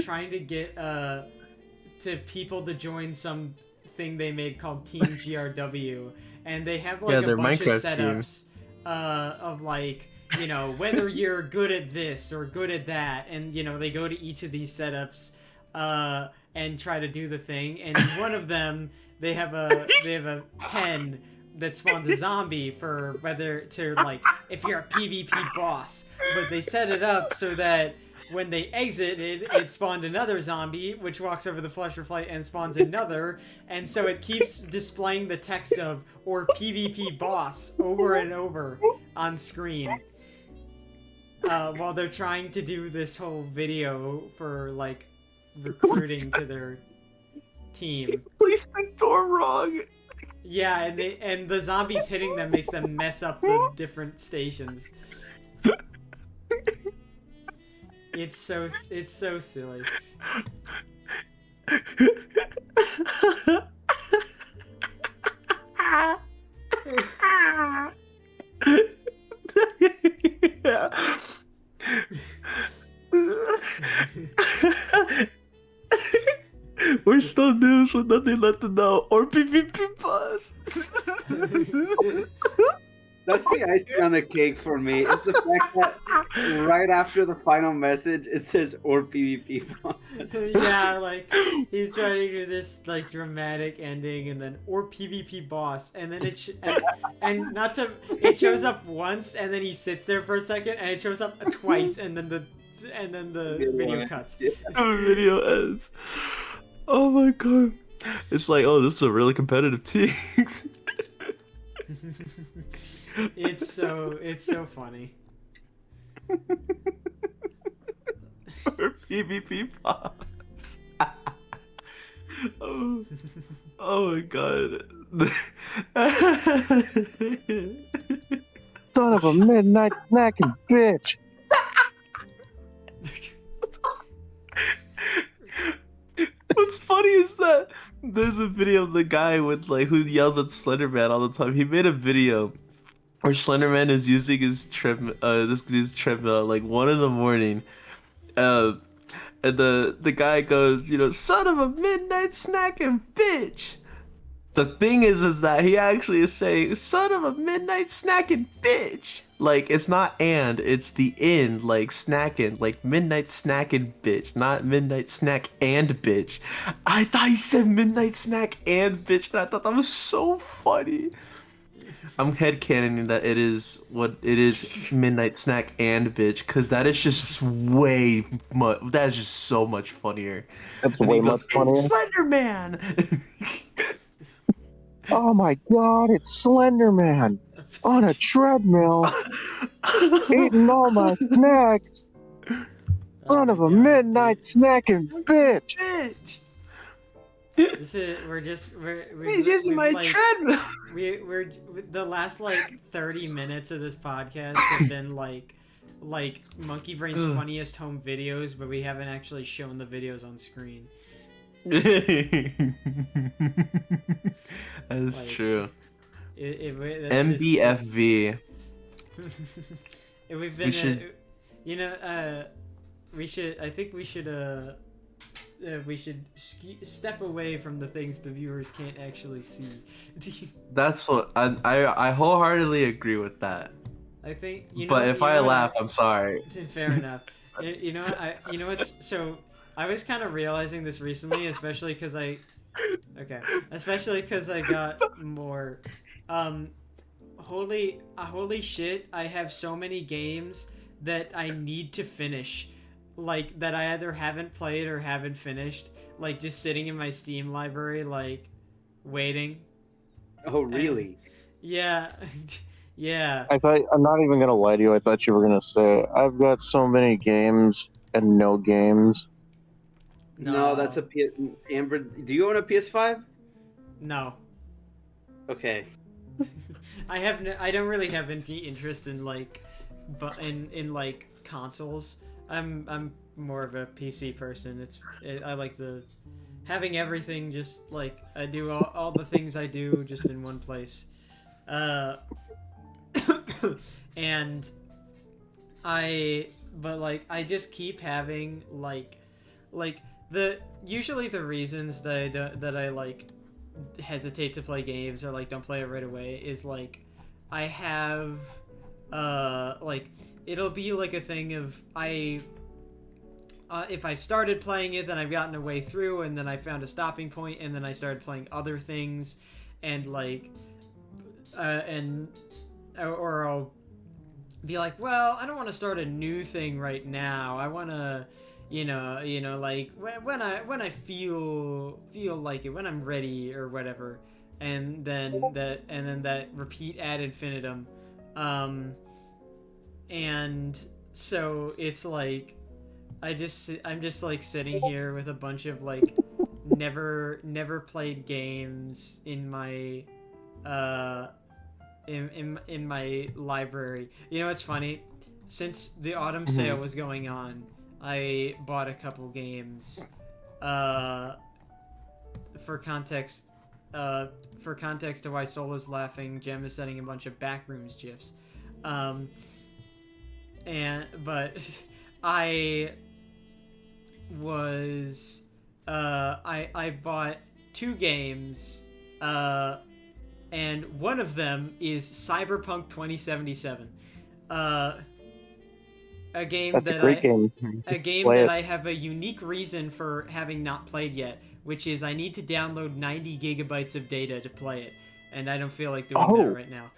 trying to get to people to join some thing they made called Team GRW, and they have like a their bunch Minecraft of setups of like, you know, whether you're good at this or good at that, and you know they go to each of these setups and try to do the thing, and in one of them they have a pen that spawns a zombie for whether to like if you're a PvP boss, but they set it up so that when they exited, it spawned another zombie, which walks over the flesh flight and spawns another, and so it keeps displaying the text of or PvP boss over and over on screen while they're trying to do this whole video for like recruiting to their team. Place the door wrong. Yeah, and the zombies hitting them makes them mess up the different stations. It's so silly. still news with nothing left to know or PvP pause. That's the icing on the cake for me. It's the fact that right after the final message, it says "or PvP pause." Yeah, like he's trying to do this like dramatic ending, and then or PvP boss, and then and not to it shows up once, and then he sits there for a second, and it shows up twice, and then the video cuts. The video ends. Oh my god! It's like, oh, this is a really competitive team. It's so funny. Or PvP pause. Oh my god. Son of a midnight snacking bitch. What's funny is that there's a video of the guy with like who yells at Slenderman all the time. He made a video where Slenderman is using his treadmill like 1 a.m. And the guy goes, you know, son of a midnight snacking bitch. The thing is that he actually is saying, son of a midnight snacking bitch. Like, it's not and, it's the in, like snacking, like midnight snacking bitch, not midnight snack and bitch. I thought he said midnight snack and bitch, and I thought that was so funny. I'm headcanoning that it is midnight snack and bitch, because that is just way much, that is just so much funnier. That's And way he much goes, funnier. it's Slenderman! Oh my god, it's Slender Man on a treadmill, eating all my snacks. Son of a midnight snacking bitch. Bitch! We're He's using my treadmill! We're the last like 30 minutes of this podcast have been like Monkey Brain's funniest home videos, but we haven't actually shown the videos on screen. That's Like, true. That's MBFV. we've been, We should- you know, we should. I think we should. We should step away from the things the viewers can't actually see. That's what I wholeheartedly agree with that. I think. You know, But if you I know what laugh, I'm sorry. Fair enough. You know, what's so. I was kind of realizing this recently, especially because I got more. Holy shit! I have so many games that I need to finish, like that I either haven't played or haven't finished, like just sitting in my Steam library, like waiting. Oh, really? And, yeah, yeah. I'm not even gonna lie to you. I thought you were gonna say I've got so many games and no games. No, that's a Amber. Do you own a PS5? No. Okay. I don't really have any interest in like, in like consoles. I'm more of a PC person. I like having everything just like I do all the things I do just in one place. And I just keep having usually the reasons that I like hesitate to play games or like don't play it right away is like I have it'll be like a thing of if I started playing it, then I've gotten a way through, and then I found a stopping point, and then I started playing other things, and or I'll be like, well, I don't want to start a new thing right now. I want to, like when I feel like it, when I'm ready or whatever, and then that repeat ad infinitum, and so it's like I'm just like sitting here with a bunch of like never played games in my in my library. You know, it's funny, since the autumn sale was going on, I bought a couple games. For context to why Solo's laughing, Jem is sending a bunch of backrooms gifs. But I was I bought 2 games, and one of them is Cyberpunk 2077. A game That's that a great game. a game Play that it. I have a unique reason for having not played yet, which is I need to download 90 gigabytes of data to play it, and I don't feel like doing that right now.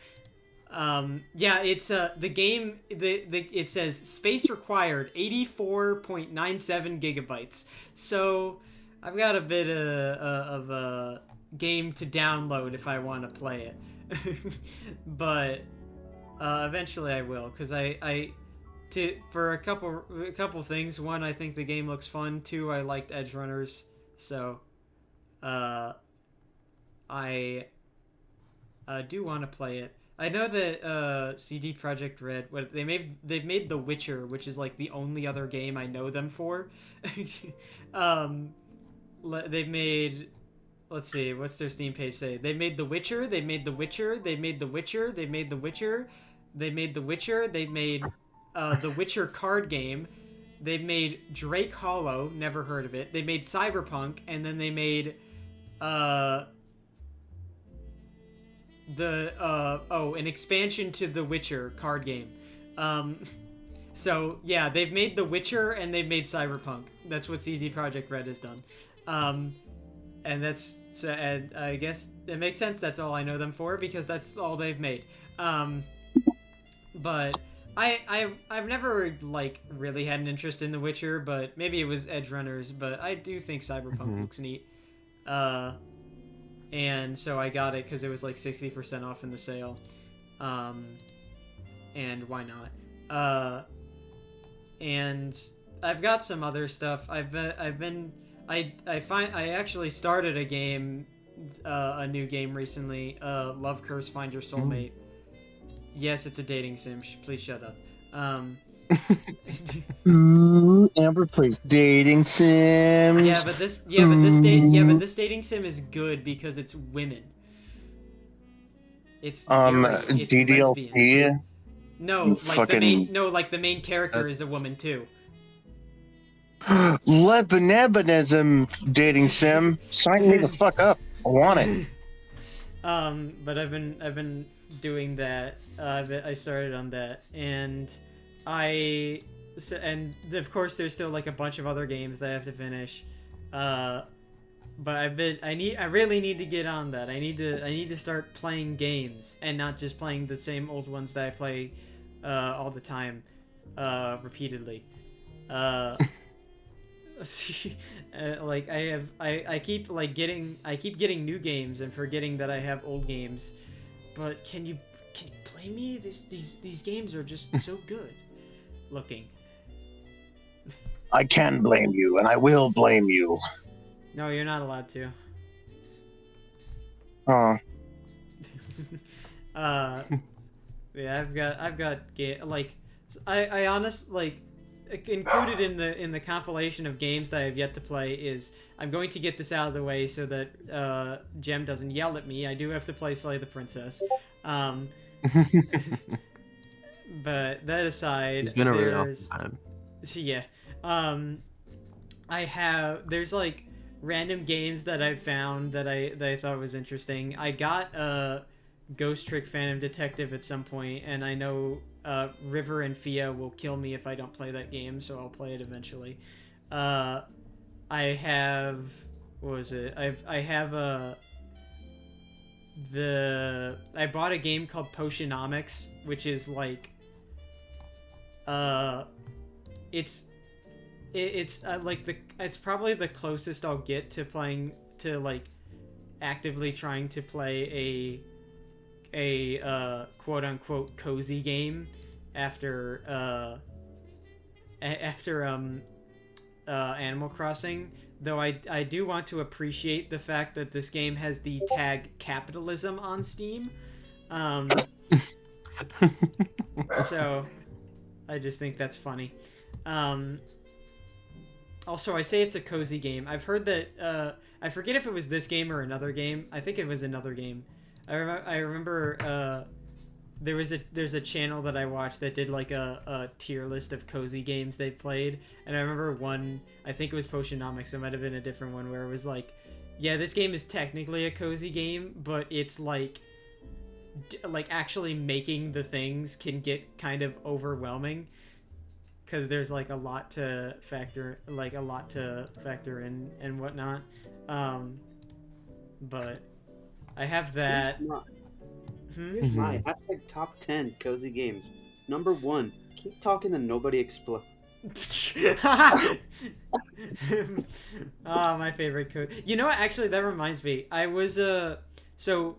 Yeah, it's the game. It says space required 84.97 gigabytes. So I've got a bit of a game to download if I want to play it, but eventually I will, because for a couple things. One, I think the game looks fun. Two, I liked Edge Runners, so I do want to play it. I know that CD Projekt Red, they've made The Witcher, which is like the only other game I know them for. They've made, let's see, what's their Steam page say? They made The Witcher, they made The Witcher, they made The Witcher, they made The Witcher, they made The Witcher, they made The Witcher card game, they made Drake Hollow, never heard of it. They made Cyberpunk, and then they made an expansion to The Witcher card game. So yeah, they've made The Witcher and they've made Cyberpunk. That's what CD Projekt Red has done. And and I guess it makes sense. That's all I know them for, because that's all they've made. But I've never like really had an interest in The Witcher, but maybe it was Edge Runners. But I do think Cyberpunk looks neat. And so I got it because it was like 60% off in the sale. And why not? And I've got some other stuff. I actually started a new game recently. Love Curse Find Your Soulmate. Yes, it's a dating sim. Please shut up. Ooh, Amber plays dating sims. But this dating sim is good because it's women. It's DDLP. lesbians. No, like the main character is a woman too. Lebanism dating sim. Sign me the fuck up. I want it. But I've been doing that. I started on that, and of course there's still like a bunch of other games that I have to finish. But I really need to get on that. I need to start playing games and not just playing the same old ones that I play all the time, repeatedly. Like I keep getting new games and forgetting that I have old games. But can you play me? These games are just so good looking. I can blame you, and I will blame you. No, you're not allowed to. Oh. Yeah, I've got I honestly like included in the compilation of games that I have yet to play is I'm going to get this out of the way so that Jem doesn't yell at me. I do have to play Slay the Princess. But that aside, he's been around time. Yeah. There's like random games that I found that I thought was interesting. I got Ghost Trick Phantom Detective at some point, and I know River and Fia will kill me if I don't play that game, so I'll play it eventually. I have, what was it? I bought a game called Potionomics, which is like it's probably the closest I'll get to playing, to like actively trying to play a quote unquote cozy game after Animal Crossing. Though I do want to appreciate the fact that this game has the tag capitalism on Steam. So I just think that's funny. Also, I say it's a cozy game. I've heard that I forget if it was this game or another game. I think it was another game. I remember there's a channel that I watched that did like a tier list of cozy games they played, and I remember one, I think it was Potionomics, it might have been a different one, where it was like, yeah, this game is technically a cozy game, but it's like actually making the things can get kind of overwhelming, because there's like a lot to factor in and whatnot. But I have that. Here's my hashtag top 10 cozy games. Number 1, keep talking and nobody explode. Oh, my favorite code. You know what? Actually, that reminds me. So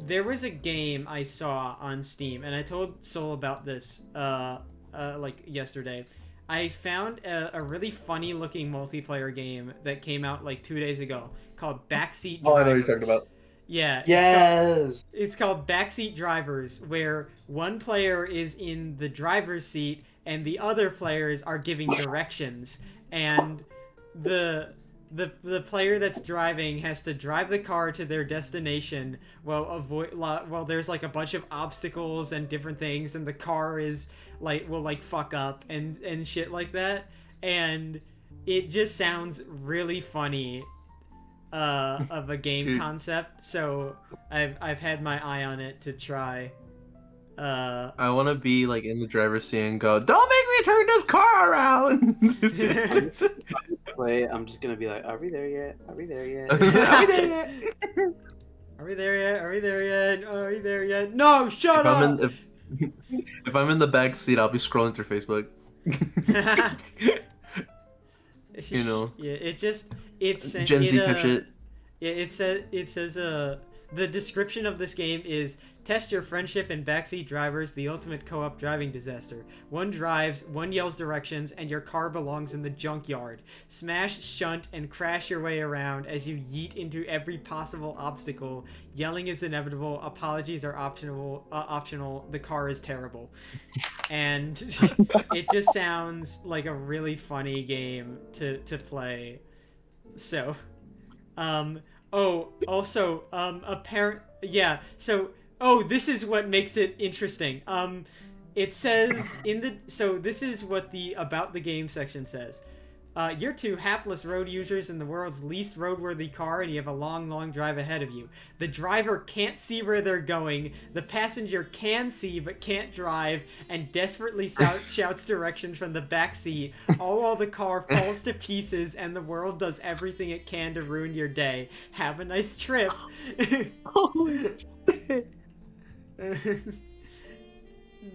there was a game I saw on Steam, and I told Soul about this like yesterday. I found a really funny looking multiplayer game that came out like 2 days ago called Backseat Drivers. Oh, I know what you're talking about. Yeah. Yes. It's called Backseat Drivers, where one player is in the driver's seat and the other players are giving directions, and the player that's driving has to drive the car to their destination while there's like a bunch of obstacles and different things, and the car is will fuck up and shit like that, and it just sounds really funny of a game concept, so I've had my eye on it to try. I want to be like in the driver's seat and go, "Don't make me turn this car around." I'm just gonna be like, "Are we there yet? Are we there yet? Are we there yet? Are we there yet? Are we there yet? Are we there yet? No, shut up!" If I'm in the back seat, I'll be scrolling through Facebook. You know. Yeah, it's Gen Z type shit. Yeah, it says the description of this game is: test your friendship in Backseat Drivers, the ultimate co-op driving disaster. One drives, one yells directions, and your car belongs in the junkyard. Smash, shunt, and crash your way around as you yeet into every possible obstacle. Yelling is inevitable. Apologies are optional. The car is terrible. And it just sounds like a really funny game to play. So, this is what makes it interesting. It says this is what the about the game section says. You're two hapless road users in the world's least roadworthy car, and you have a long, long drive ahead of you. The driver can't see where they're going. The passenger can see but can't drive, and desperately shouts directions from the back seat, all while the car falls to pieces and the world does everything it can to ruin your day. Have a nice trip. Holy shit.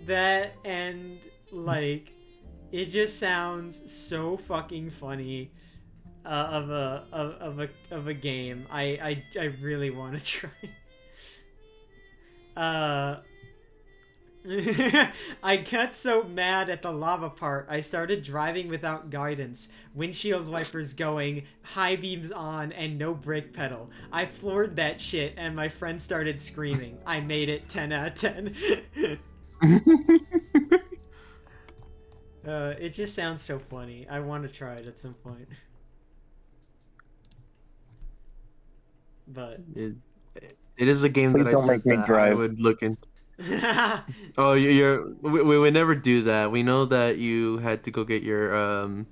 That, and like, it just sounds so fucking funny of a game. I really want to try. I got so mad at the lava part, I started driving without guidance, windshield wipers going, high beams on, and no brake pedal. I floored that shit, and my friend started screaming. I made it 10 out of 10. It just sounds so funny. I want to try it at some point. But it is a game Please that don't make me drive. I would look into. Oh, we would never do that. We know that you had to go get your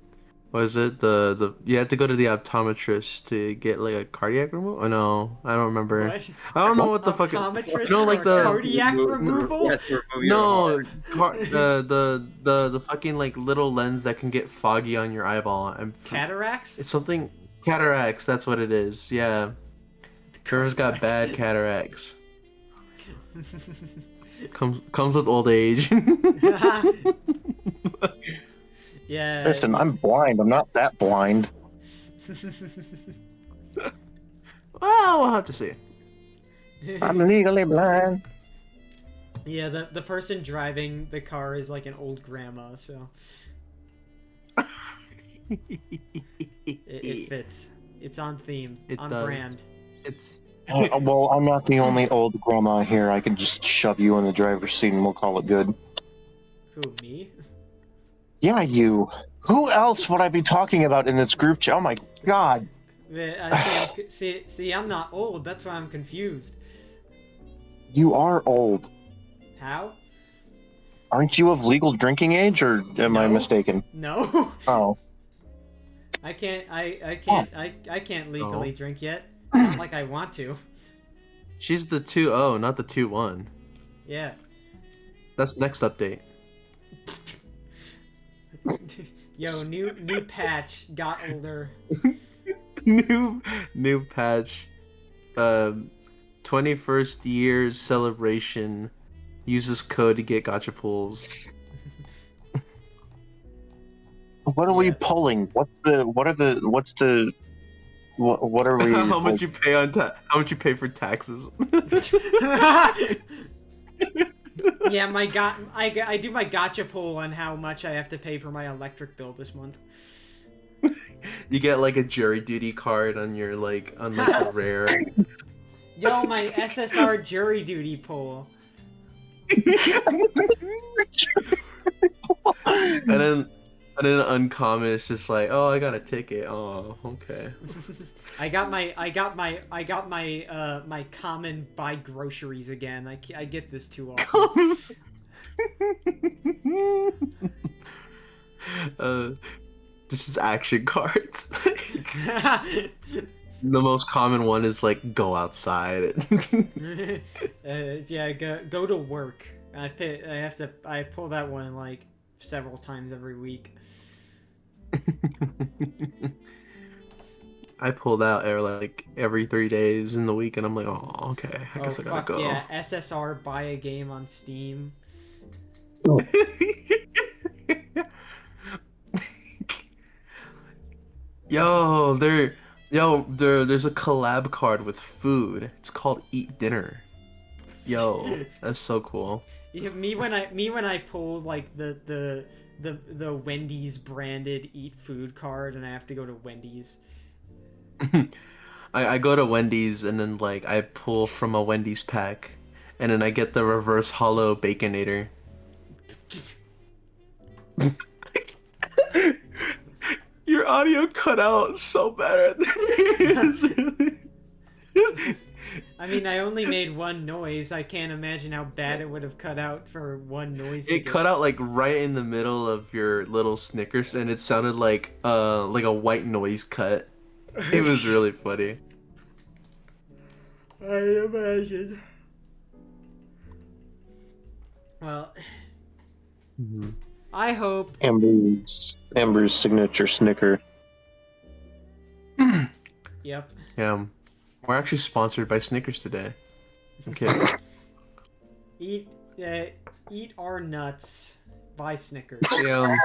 what is it? You had to go to the optometrist to get like a cardiac removal. Oh no, I don't remember. what? I don't know what the fuck. Optometrist No, like the cardiac removal? Yes, remove your heart. the fucking like little lens that can get foggy on your eyeball. Cataracts? It's something cataracts. That's what it is. Yeah. Trevor's got bad cataracts. Comes with old age. Yeah. Listen, I'm blind. I'm not that blind. Well, we'll have to see. I'm legally blind. Yeah, the person driving the car is like an old grandma, so it fits. It's on theme, on brand. It's Well, I'm not the only old grandma here. I can just shove you in the driver's seat and we'll call it good. Who, me? Yeah, you. Who else would I be talking about in this group chat? Oh my god. See, I'm not old. That's why I'm confused. You are old. How? Aren't you of legal drinking age, or am I No. mistaken? No. Oh. I can't. I can't legally No. drink yet. Not like I want to. She's the 2-0, not the 2-1. Yeah. That's next update. Yo, new patch got older. new patch. 21st year celebration. Use this code to get gacha pulls. What are we pulling? What are we? How much you pay how much you pay for taxes? Yeah, I do my gotcha poll on how much I have to pay for my electric bill this month. You get like a jury duty card on your on the rare. Yo, my SSR jury duty poll. and then uncommon is just like, oh, I got a ticket. Oh, okay. I got my common buy groceries again. I get this too often. This is action cards. The most common one is like go outside. Yeah, go to work. I pull that one like several times every week. I pulled out like every 3 days in the week, and I'm like, oh, okay, I guess I gotta go. Yeah, SSR buy a game on Steam. There's a collab card with food. It's called Eat Dinner. Yo, that's so cool. Yeah, me when I pull like the Wendy's branded eat food card and I have to go to Wendy's. I go to Wendy's and then like I pull from a Wendy's pack, and then I get the reverse hollow Baconator. Your audio cut out so bad. I mean, I only made one noise. I can't imagine how bad it would have cut out for one noise. It cut out like right in the middle of your little Snickers, and it sounded like a white noise cut. It was really funny. I imagine. Well, I hope Amber's signature Snicker. Yep. Yeah, we're actually sponsored by Snickers today. Okay. Eat our nuts. Buy Snickers. Yeah.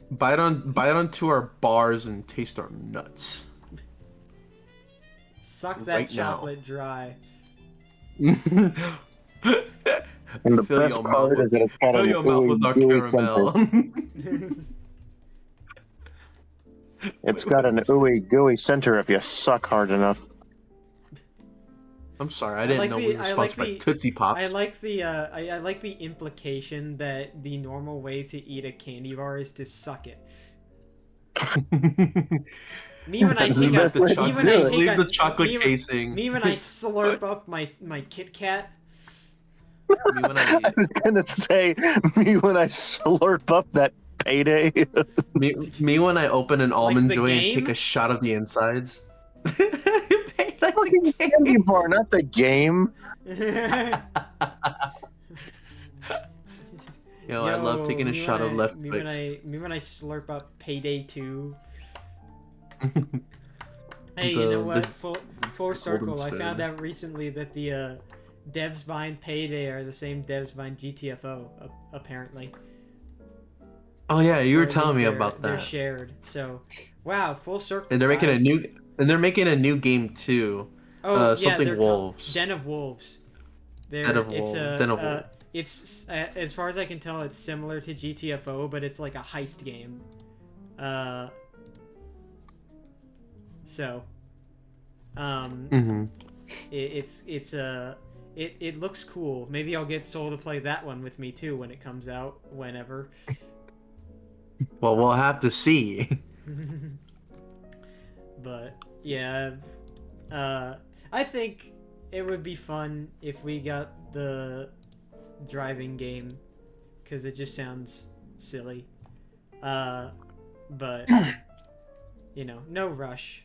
Bite onto our bars and taste our nuts. Suck that Right chocolate dry. And the best part is that it's got fill your mouth with our caramel. It's got an ooey gooey center if you suck hard enough. I'm sorry, I didn't know we were sponsored by Tootsie Pops. I like the implication that the normal way to eat a candy bar is to suck it. Me when I take leave the chocolate casing. Me when I slurp up my Kit Kat. I was gonna say me when I slurp up that payday. me when I open an almond joy game? and take a shot of the insides. Fucking candy bar, not the game. Yo, I love taking a shot of left me Twix. when I slurp up Payday 2. Hey, you know what? Full circle. I found out recently that the devs behind Payday are the same devs behind GTFO, apparently. Oh yeah, you were telling me about that. They're shared. So, wow, full circle. And they're making a new game too. Oh, something wolves. Den of Wolves. Den of Wolves. It's as far as I can tell, it's similar to GTFO, but it's like a heist game. It looks cool. Maybe I'll get Soul to play that one with me too when it comes out, whenever. Well, we'll have to see. But yeah, I think it would be fun if we got the driving game, because it just sounds silly. But no rush.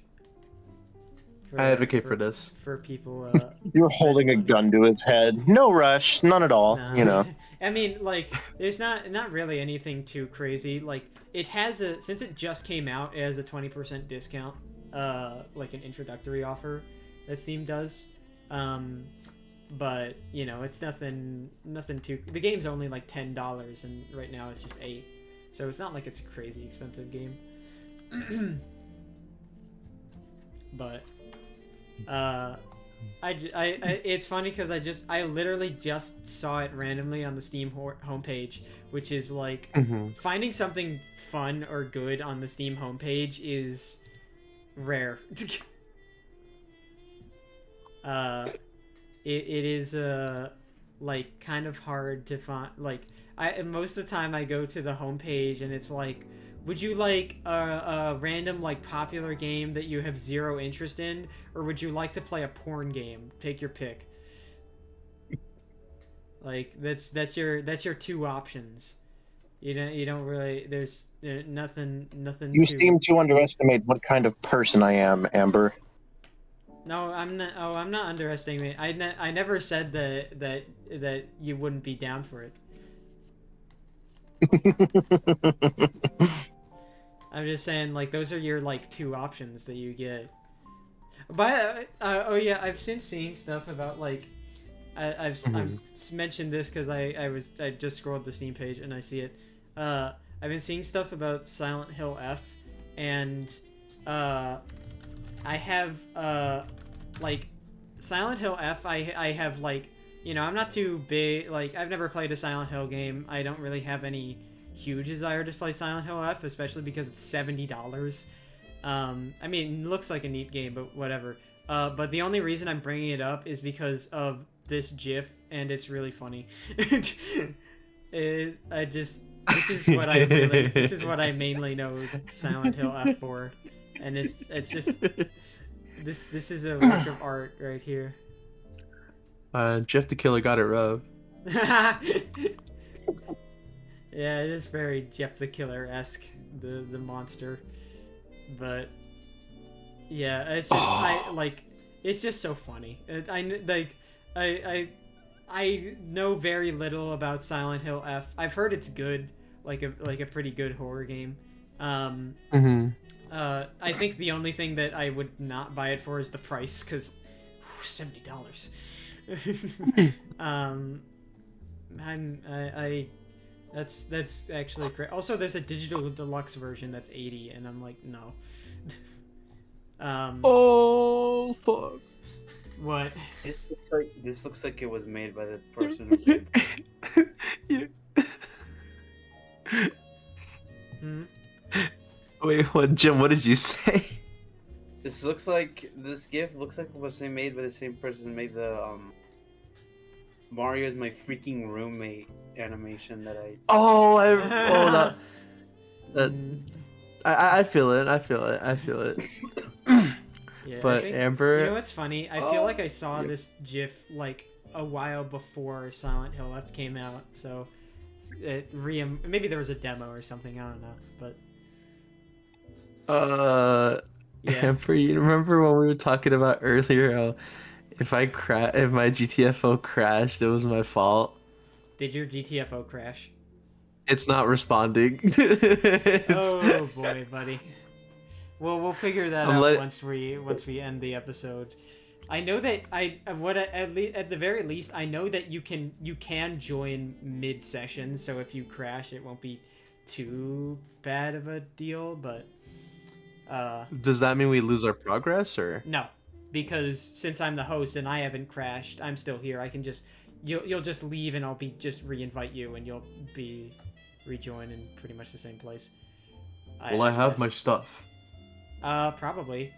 I advocate for this. For people. You're holding a gun to his head. No rush, none at all. Nah. I mean, like, there's not really anything too crazy. Like, it has since it just came out, it has a 20% discount, like an introductory offer that Steam does. But it's nothing too. The game's only like $10, and right now it's just $8, so it's not like it's a crazy expensive game. But it's funny because I literally just saw it randomly on the Steam homepage, which is like finding something fun or good on the Steam homepage is rare. It is like kind of hard to find. Like most of the time I go to the homepage and it's like, would you like a random like popular game that you have zero interest in, or would you like to play a porn game? Take your pick. Like that's your two options. You don't really, there's nothing. You seem to underestimate what kind of person I am, Amber. No, I'm not. Oh, I'm not underestimating. I never said that you wouldn't be down for it. I'm just saying, like, those are your like two options that you get. But oh yeah, I've since seen stuff about like I've mentioned this because I just scrolled the Steam page and I see it. I've been seeing stuff about Silent Hill F, and I have like Silent Hill F. I have like, I'm not too big. Like, I've never played a Silent Hill game. I don't really have any huge desire to play Silent Hill F, especially because it's $70. I mean, it looks like a neat game, but whatever. But the only reason I'm bringing it up is because of this GIF, and it's really funny. This is what I mainly know Silent Hill F for, and it's just this is a work of art right here. Jeff the Killer got it rough. Yeah, it is very Jeff the Killer-esque, the monster. But yeah, it's just it's just so funny. I know very little about Silent Hill F. I've heard it's good, like a pretty good horror game. I think the only thing that I would not buy it for is the price, because $70. That's actually great. Also, there's a digital deluxe version that's $80, and I'm like, no. Oh fuck! What? This looks like it was made by the person who made it. Wait, what, Jim? What did you say? This GIF looks like it was made by the same person who made the Mario is my freaking roommate animation that I. I feel it. Yeah, but Amber, you know what's funny? I feel like I saw this GIF like a while before Silent Hill F came out, so maybe there was a demo or something. I don't know, but yeah. Amber, you remember when we were talking about earlier how if my GTFO crashed, it was my fault? Did your GTFO crash? It's not responding. Oh boy, buddy. Well, we'll figure that out once we end the episode. I know that at the very least I know that you can join mid-session, so if you crash, it won't be too bad of a deal. But does that mean we lose our progress, or no? Because since I'm the host and I haven't crashed, I'm still here. I can just you'll just leave and I'll just re-invite you and you'll be rejoin in pretty much the same place. Will I have my stuff? Probably.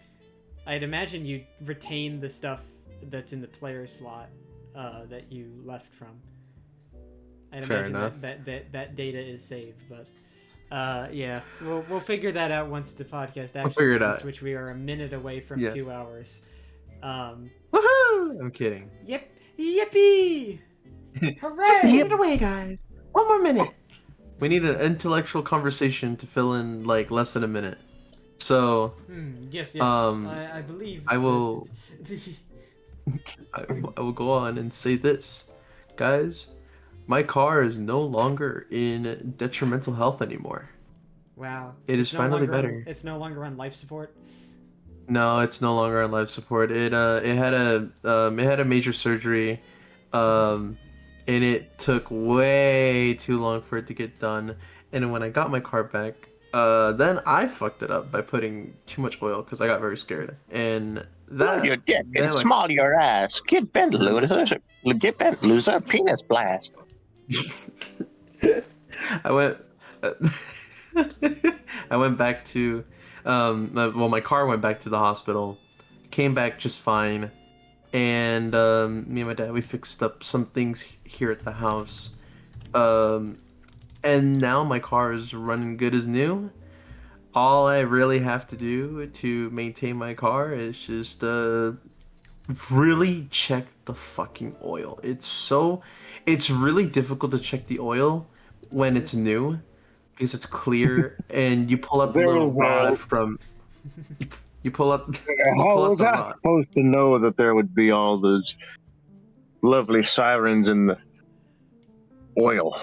I'd imagine you retain the stuff that's in the player slot that you left from. I'd Fair imagine enough. that data is saved, but yeah, we'll figure that out once the podcast actually figure it ends, out. which we are a minute away from 2 hours. Woohoo! I'm kidding. Yep. Yippee! Hooray! Just a minute away, guys. One more minute. We need an intellectual conversation to fill in like less than a minute. So, Yes. I believe. I will. I will go on and say this, guys. My car is no longer in detrimental health anymore. Wow. It is finally better. It's no longer on life support. No, it's no longer on life support. It had a major surgery, and it took way too long for it to get done. And when I got my car back, then I fucked it up by putting too much oil because I got very scared. And that your dick then, and small your ass. Get bent, loser. Get bent, loser. Penis blast. I went. I went back to. Well, my car went back to the hospital. Came back just fine, and me and my dad we fixed up some things here at the house. And now my car is running good as new. All I really have to do to maintain my car is just really check the fucking oil. It's really difficult to check the oil when it's new because it's clear and you pull up the little rod from you pull up How was I supposed to know that there would be all those lovely sirens in the oil?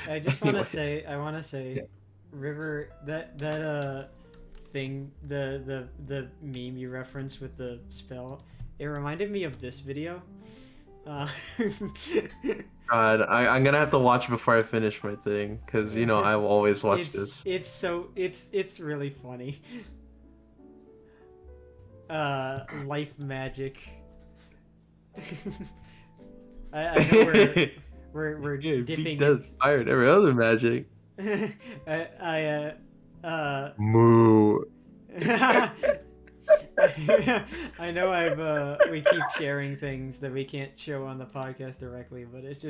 I just want to say, River, that thing, the meme you referenced with the spell, it reminded me of this video. God, I'm gonna have to watch it before I finish my thing, because you know I will always watch this. It's really funny. Life magic. I know we're dipping. That's fired every other magic. Moo. I know we keep sharing things that we can't show on the podcast directly, but it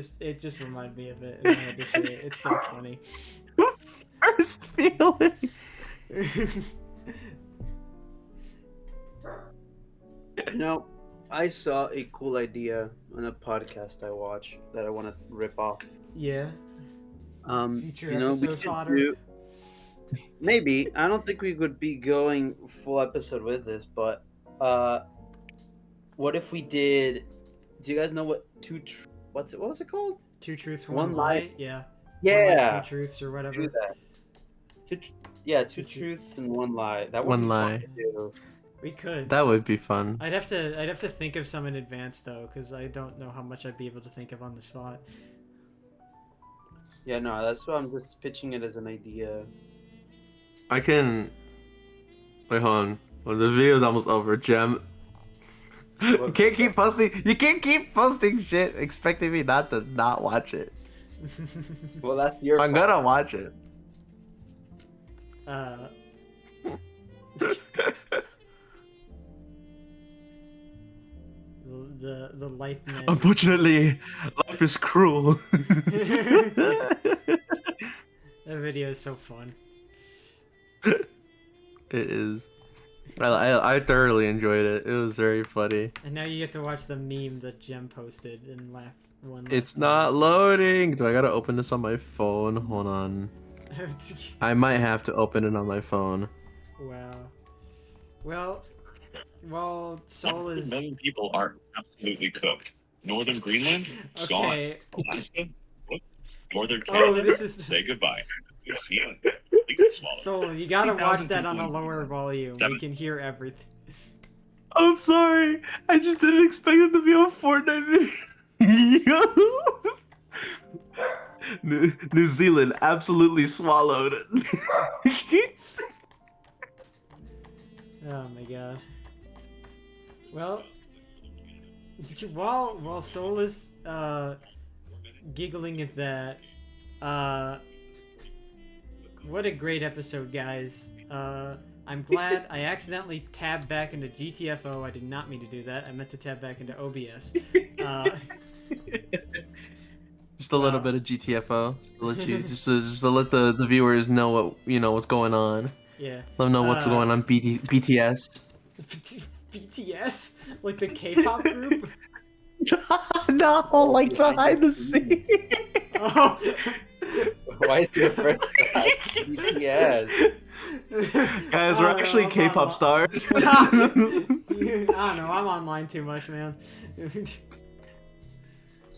just reminded me of it, and I had to say it. It's so funny. First feeling. You know, I saw a cool idea on a podcast I watch that I want to rip off. Yeah. Future episode fodder. Maybe I don't think we would be going full episode with this, but what if we did? Do you guys know what what was it called? Two truths, one lie. Yeah. Yeah. Two truths or whatever. Do that. Two truths and one lie. That would One be lie. fun to do. We could. That would be fun. I'd have to think of some in advance though, because I don't know how much I'd be able to think of on the spot. Yeah, no, that's why I'm just pitching it as an idea. I can. Wait, hold on. Well, the video's almost over, Gem. You can't keep posting. You can't keep posting shit expecting me not to not watch it. Well, that's your. I'm fault. gonna watch it. The life magic. Unfortunately, life is cruel. That video is so fun. It is. I thoroughly enjoyed it. It was very funny. And now you get to watch the meme that Jem posted and laugh one. It's not loading. Do I gotta open this on my phone? Hold on. I might have to open it on my phone. Wow. Well, Soul is. 100 million people are absolutely cooked. Northern Greenland, Okay. gone. Alaska, cooked. Northern Canada, this is. say goodbye. New Zealand, swallow. Soul, you gotta watch 60,000 that on a people in lower volume. We Seven. can hear everything. I'm sorry. I just didn't expect it to be a Fortnite video. New Zealand absolutely swallowed. Oh my god. Well, while Soul is giggling at that, what a great episode, guys. I'm glad I accidentally tabbed back into GTFO. I did not mean to do that. I meant to tab back into OBS. Just a little bit of GTFO. Just to let the viewers know what's going on. Yeah. Let them know what's going on. BTS. BTS? Like the K-pop group? No, like behind the scenes. Oh. Why is the first guy BTS? Guys, we're actually K-pop stars. I don't know. I'm online too much, man.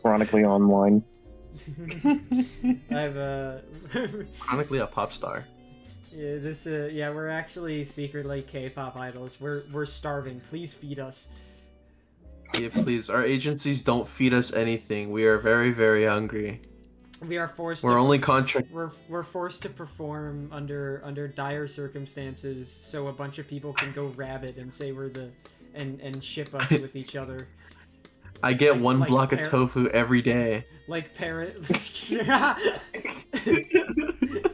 Chronically online. I've Chronically a pop star. yeah, we're actually secretly K-pop idols. We're starving. Please feed us. Yeah, please. Our agencies don't feed us anything. We are very, very hungry. We are forced. We're only contract. We're forced to perform under dire circumstances, so a bunch of people can go rabid and say we're the and ship us with each other. I get Like- one like block of parrot- tofu every day. Like parrot.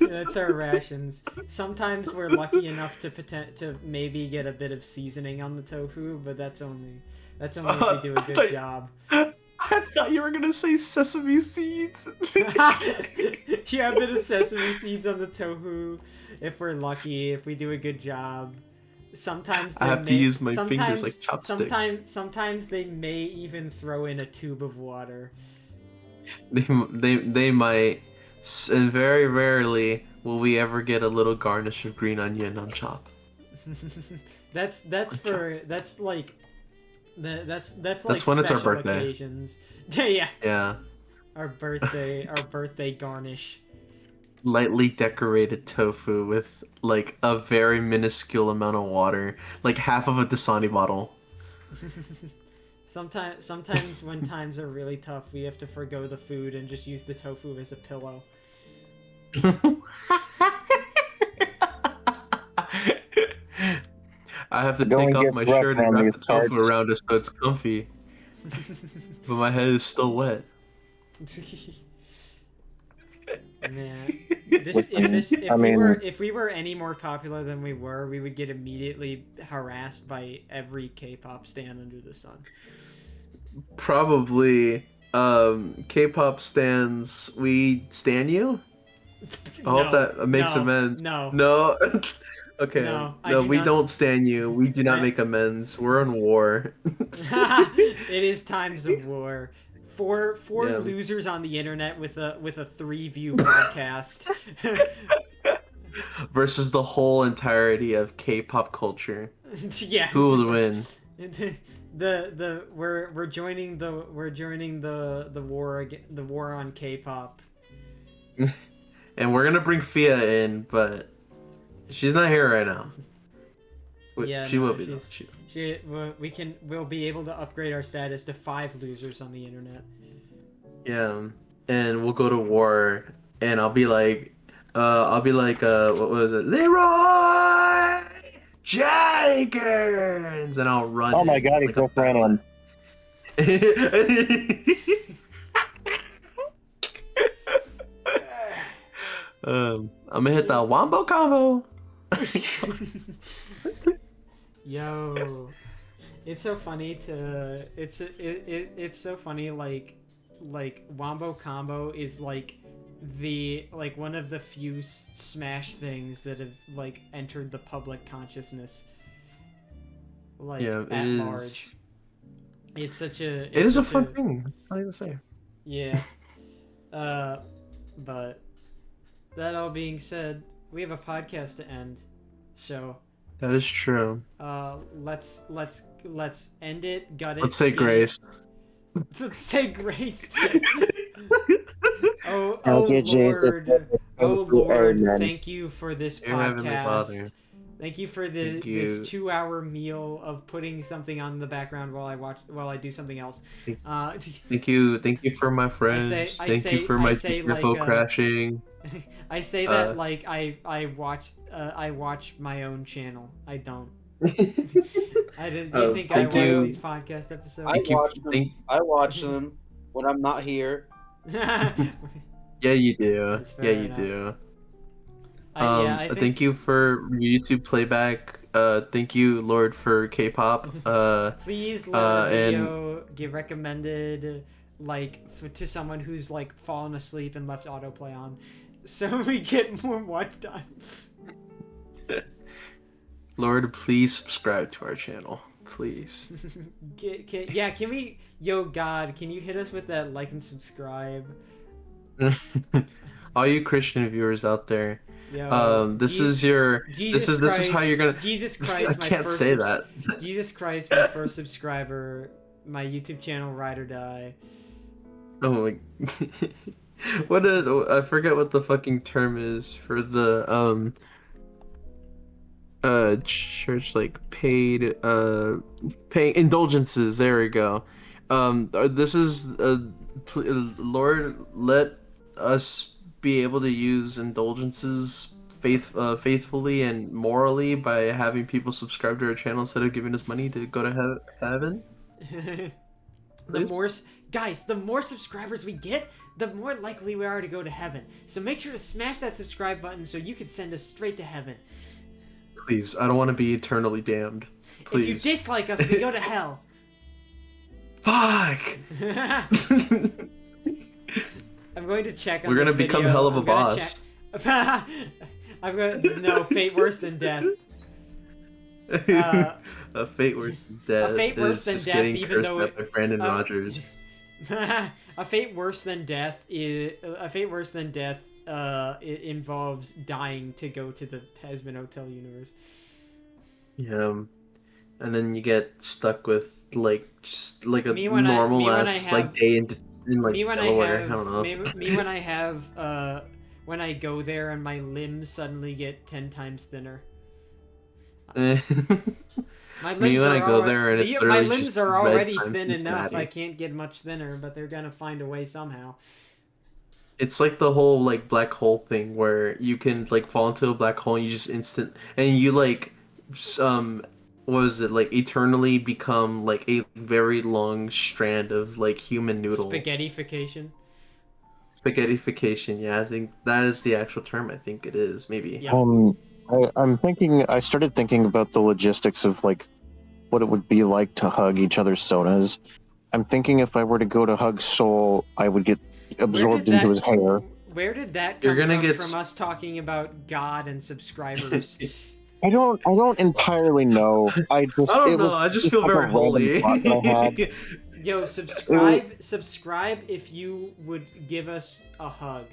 That's our rations. Sometimes we're lucky enough to maybe get a bit of seasoning on the tofu, but that's only if we do a good job. I thought you were gonna say sesame seeds. Yeah, a bit of sesame seeds on the tofu. If we're lucky, if we do a good job. Sometimes I have to use my fingers like chopsticks. Sometimes they may even throw in a tube of water. They might, and very rarely will we ever get a little garnish of green onion on chop. that's like That's when when it's our special birthday. Occasions. Yeah. Yeah, Our birthday garnish. lightly decorated tofu with like a very minuscule amount of water, like half of a Dasani bottle. Sometimes when times are really tough, we have to forgo the food and just use the tofu as a pillow. I have to Going take off gets my rough shirt and around wrap these the tofu parts. around it so it's comfy, but my head is still wet. Man, if we were any more popular than we were, we would get immediately harassed by every K-pop stan under the sun. Probably, K-pop stans. We stan you. I hope that makes amends. No. No. Okay. No, I No, do we not don't stan you. We do not I- make amends. We're in war. It is times of war. Four Yeah. losers on the internet with a 3-view podcast. Versus the whole entirety of K-pop culture. Yeah. Who will win? We're joining the war on K-pop. And we're gonna bring Fia in, but she's not here right now. Yeah, She no, will be. Though. We'll be able to upgrade our status to 5 losers on the internet. Yeah, and we'll go to war, and I'll be like, what was it? Leroy Jenkins, and I'll run. Oh my god, he's like so random. I'm gonna hit the wombo combo. Yo, it's so funny to it's so funny like wombo combo is like one of the few Smash things that have like entered the public consciousness. Like Yeah, at it is. large. It's such a It is a fun thing. That's funny to say. Yeah. But that all being said, we have a podcast to end. So That is true. let's end it. Gut it. Let's say skin it. grace. Let's say grace. oh Okay, Lord. Jesus. Oh Lord, Amen. thank you for this Dear Heavenly podcast. Father. Thank you for Thank you. this 2-hour meal of putting something on the background while I do something else. Thank you for my friends. Thank you for my UFO crashing. I say that like I watch my own channel. I don't. I didn't. Do you think I thank watch you. these podcast episodes? I watch them when I'm not here. Yeah, you do. That's fair Yeah, you enough. do. I think, Thank you for YouTube playback. Thank you, Lord, for K-pop. please let our and- video get recommended to someone who's like fallen asleep and left autoplay on, so we get more watch time. Lord, please subscribe to our channel. Please. Can we? Yo, God, can you hit us with that like and subscribe? All you Christian viewers out there, Yo, this is how you're gonna. Jesus I Christ, my can't first say that. Jesus Christ, my first subscriber, my YouTube channel, Ride or Die. Oh my. I forget what the fucking term is for the church, like paying indulgences. There we go. This is Lord, let us be able to use indulgences faithfully and morally by having people subscribe to our channel instead of giving us money to go to heaven. The more subscribers we get, the more likely we are to go to heaven. So make sure to smash that subscribe button so you can send us straight to heaven. Please, I don't want to be eternally damned. Please. If you dislike us, we go to hell. Fuck! I'm going to check on We're gonna this become video. hell of a boss. I'm going to... No, fate worse than death. A fate worse than death. A fate worse than just death, getting even cursed though at by Brandon Rogers. A fate worse than death it involves dying to go to the Hasbin Hotel universe. Yeah, and then you get stuck with just like a Me normal when ass I have- like day in like me when Delaware. I I don't know. when I have when I go there and my limbs suddenly get 10 times thinner. My limbs Me when I go already, there and it's my literally limbs just are red already times thin enough. Cincinnati. I can't get much thinner, but they're gonna find a way somehow. It's like the whole like black hole thing where you can like fall into a black hole and you just and you like what is it, like eternally become like a very long strand of like human noodle. Spaghettification. Spaghettification, yeah, I think that is the actual term. I think it is, maybe. Yep. I started thinking about the logistics of like what it would be like to hug each other's sonas. I'm thinking if I were to go to hug Soul, I would get absorbed into his hair. Where did that You're come gonna from? get From us talking about God and subscribers? I don't entirely know. I don't know. I just feel like a very random holy. thought that I had. Yo, subscribe if you would give us a hug.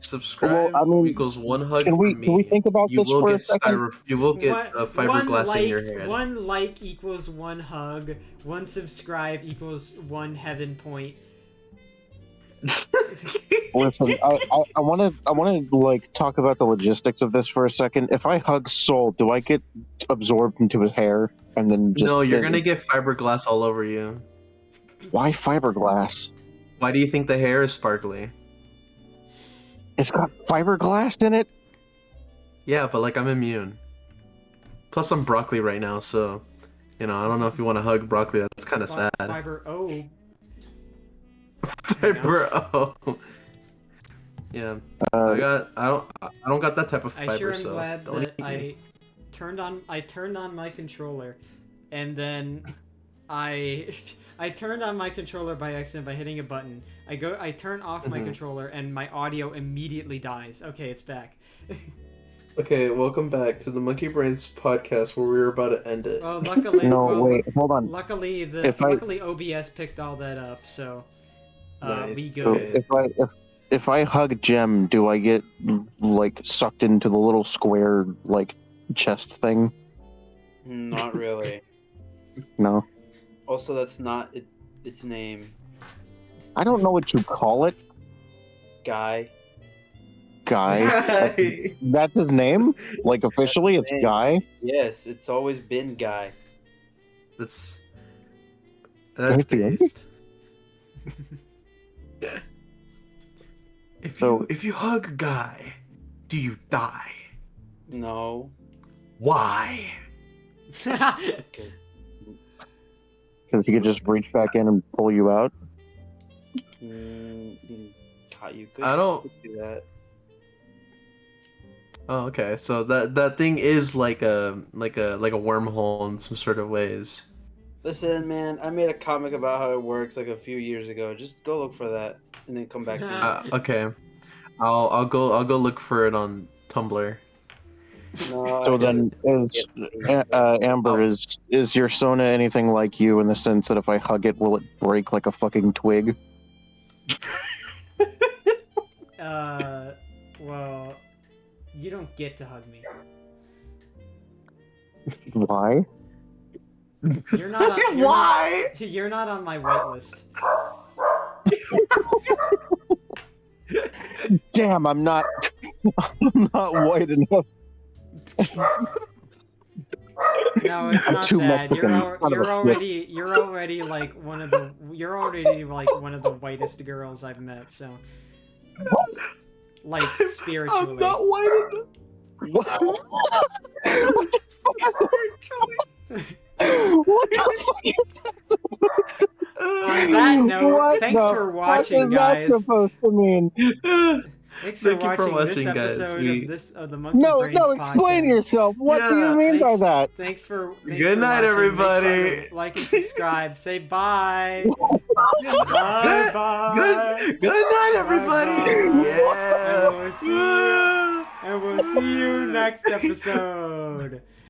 Subscribe Well, I mean, equals one hug can we from me. can we think about You this will for a get second? you will get One fiberglass like, in your head. One like equals one hug. One subscribe equals one heaven point. Listen, I want to like talk about the logistics of this for a second. If I hug Soul, do I get absorbed into his hair and then just? No, you're gonna get fiberglass all over you. Why fiberglass? Why do you think the hair is sparkly? It's got fiberglass in it. Yeah, but like I'm immune. Plus I'm broccoli right now, so I don't know if you want to hug broccoli. That's kind of sad. Fiber O. Fiber. Oh. Yeah. I don't got that type of fiber. I sure am so glad don't that eat me. I turned on my controller, and then I turned on my controller by accident by hitting a button. I turn off my controller and my audio immediately dies. Okay, it's back. Okay, welcome back to the Monkey Brains podcast where we were about to end it. Well, luckily, Wait, hold on. Luckily, OBS picked all that up, so Nice. we So good. if I hug Gem, do I get like sucked into the little square like chest thing? Not really. No. Also, that's not its name. I don't know what you call it. Guy. Guy. That's his name? Like officially, it's name. Guy? Yes, it's always been Guy. That's Okay. based. If you hug a guy, do you die? No. Why? Okay. Because he could just reach back in and pull you out? God, you could I don't. do that. Oh, okay. So that thing is like a wormhole in some sort of ways. Listen, man, I made a comic about how it works like a few years ago. Just go look for that and then come back to me. Okay. I'll go look for it on Tumblr. No, So I then, Amber, is your Sona anything like you in the sense that if I hug it, will it break like a fucking twig? Well, you don't get to hug me. Why? You're not on, you're Why? Not, you're not on my whitelist. Damn, I'm not white enough. No, it's I'm not too that. Mexican. You're already like one of the whitest girls I've met. So, like spiritually. I'm not white enough. What the fuck? On that note, What thanks the for fuck watching, is guys. that supposed to mean? Thanks Thank for you for watching this watching, guys. episode of the Monkey No, Brains explain podcast. yourself. What do you mean by that? Thanks for Good night, watching. everybody. Make sure to like and subscribe. Say bye. Bye. Bye. Good night, everybody. Bye-bye. Yeah. And we'll see you next episode.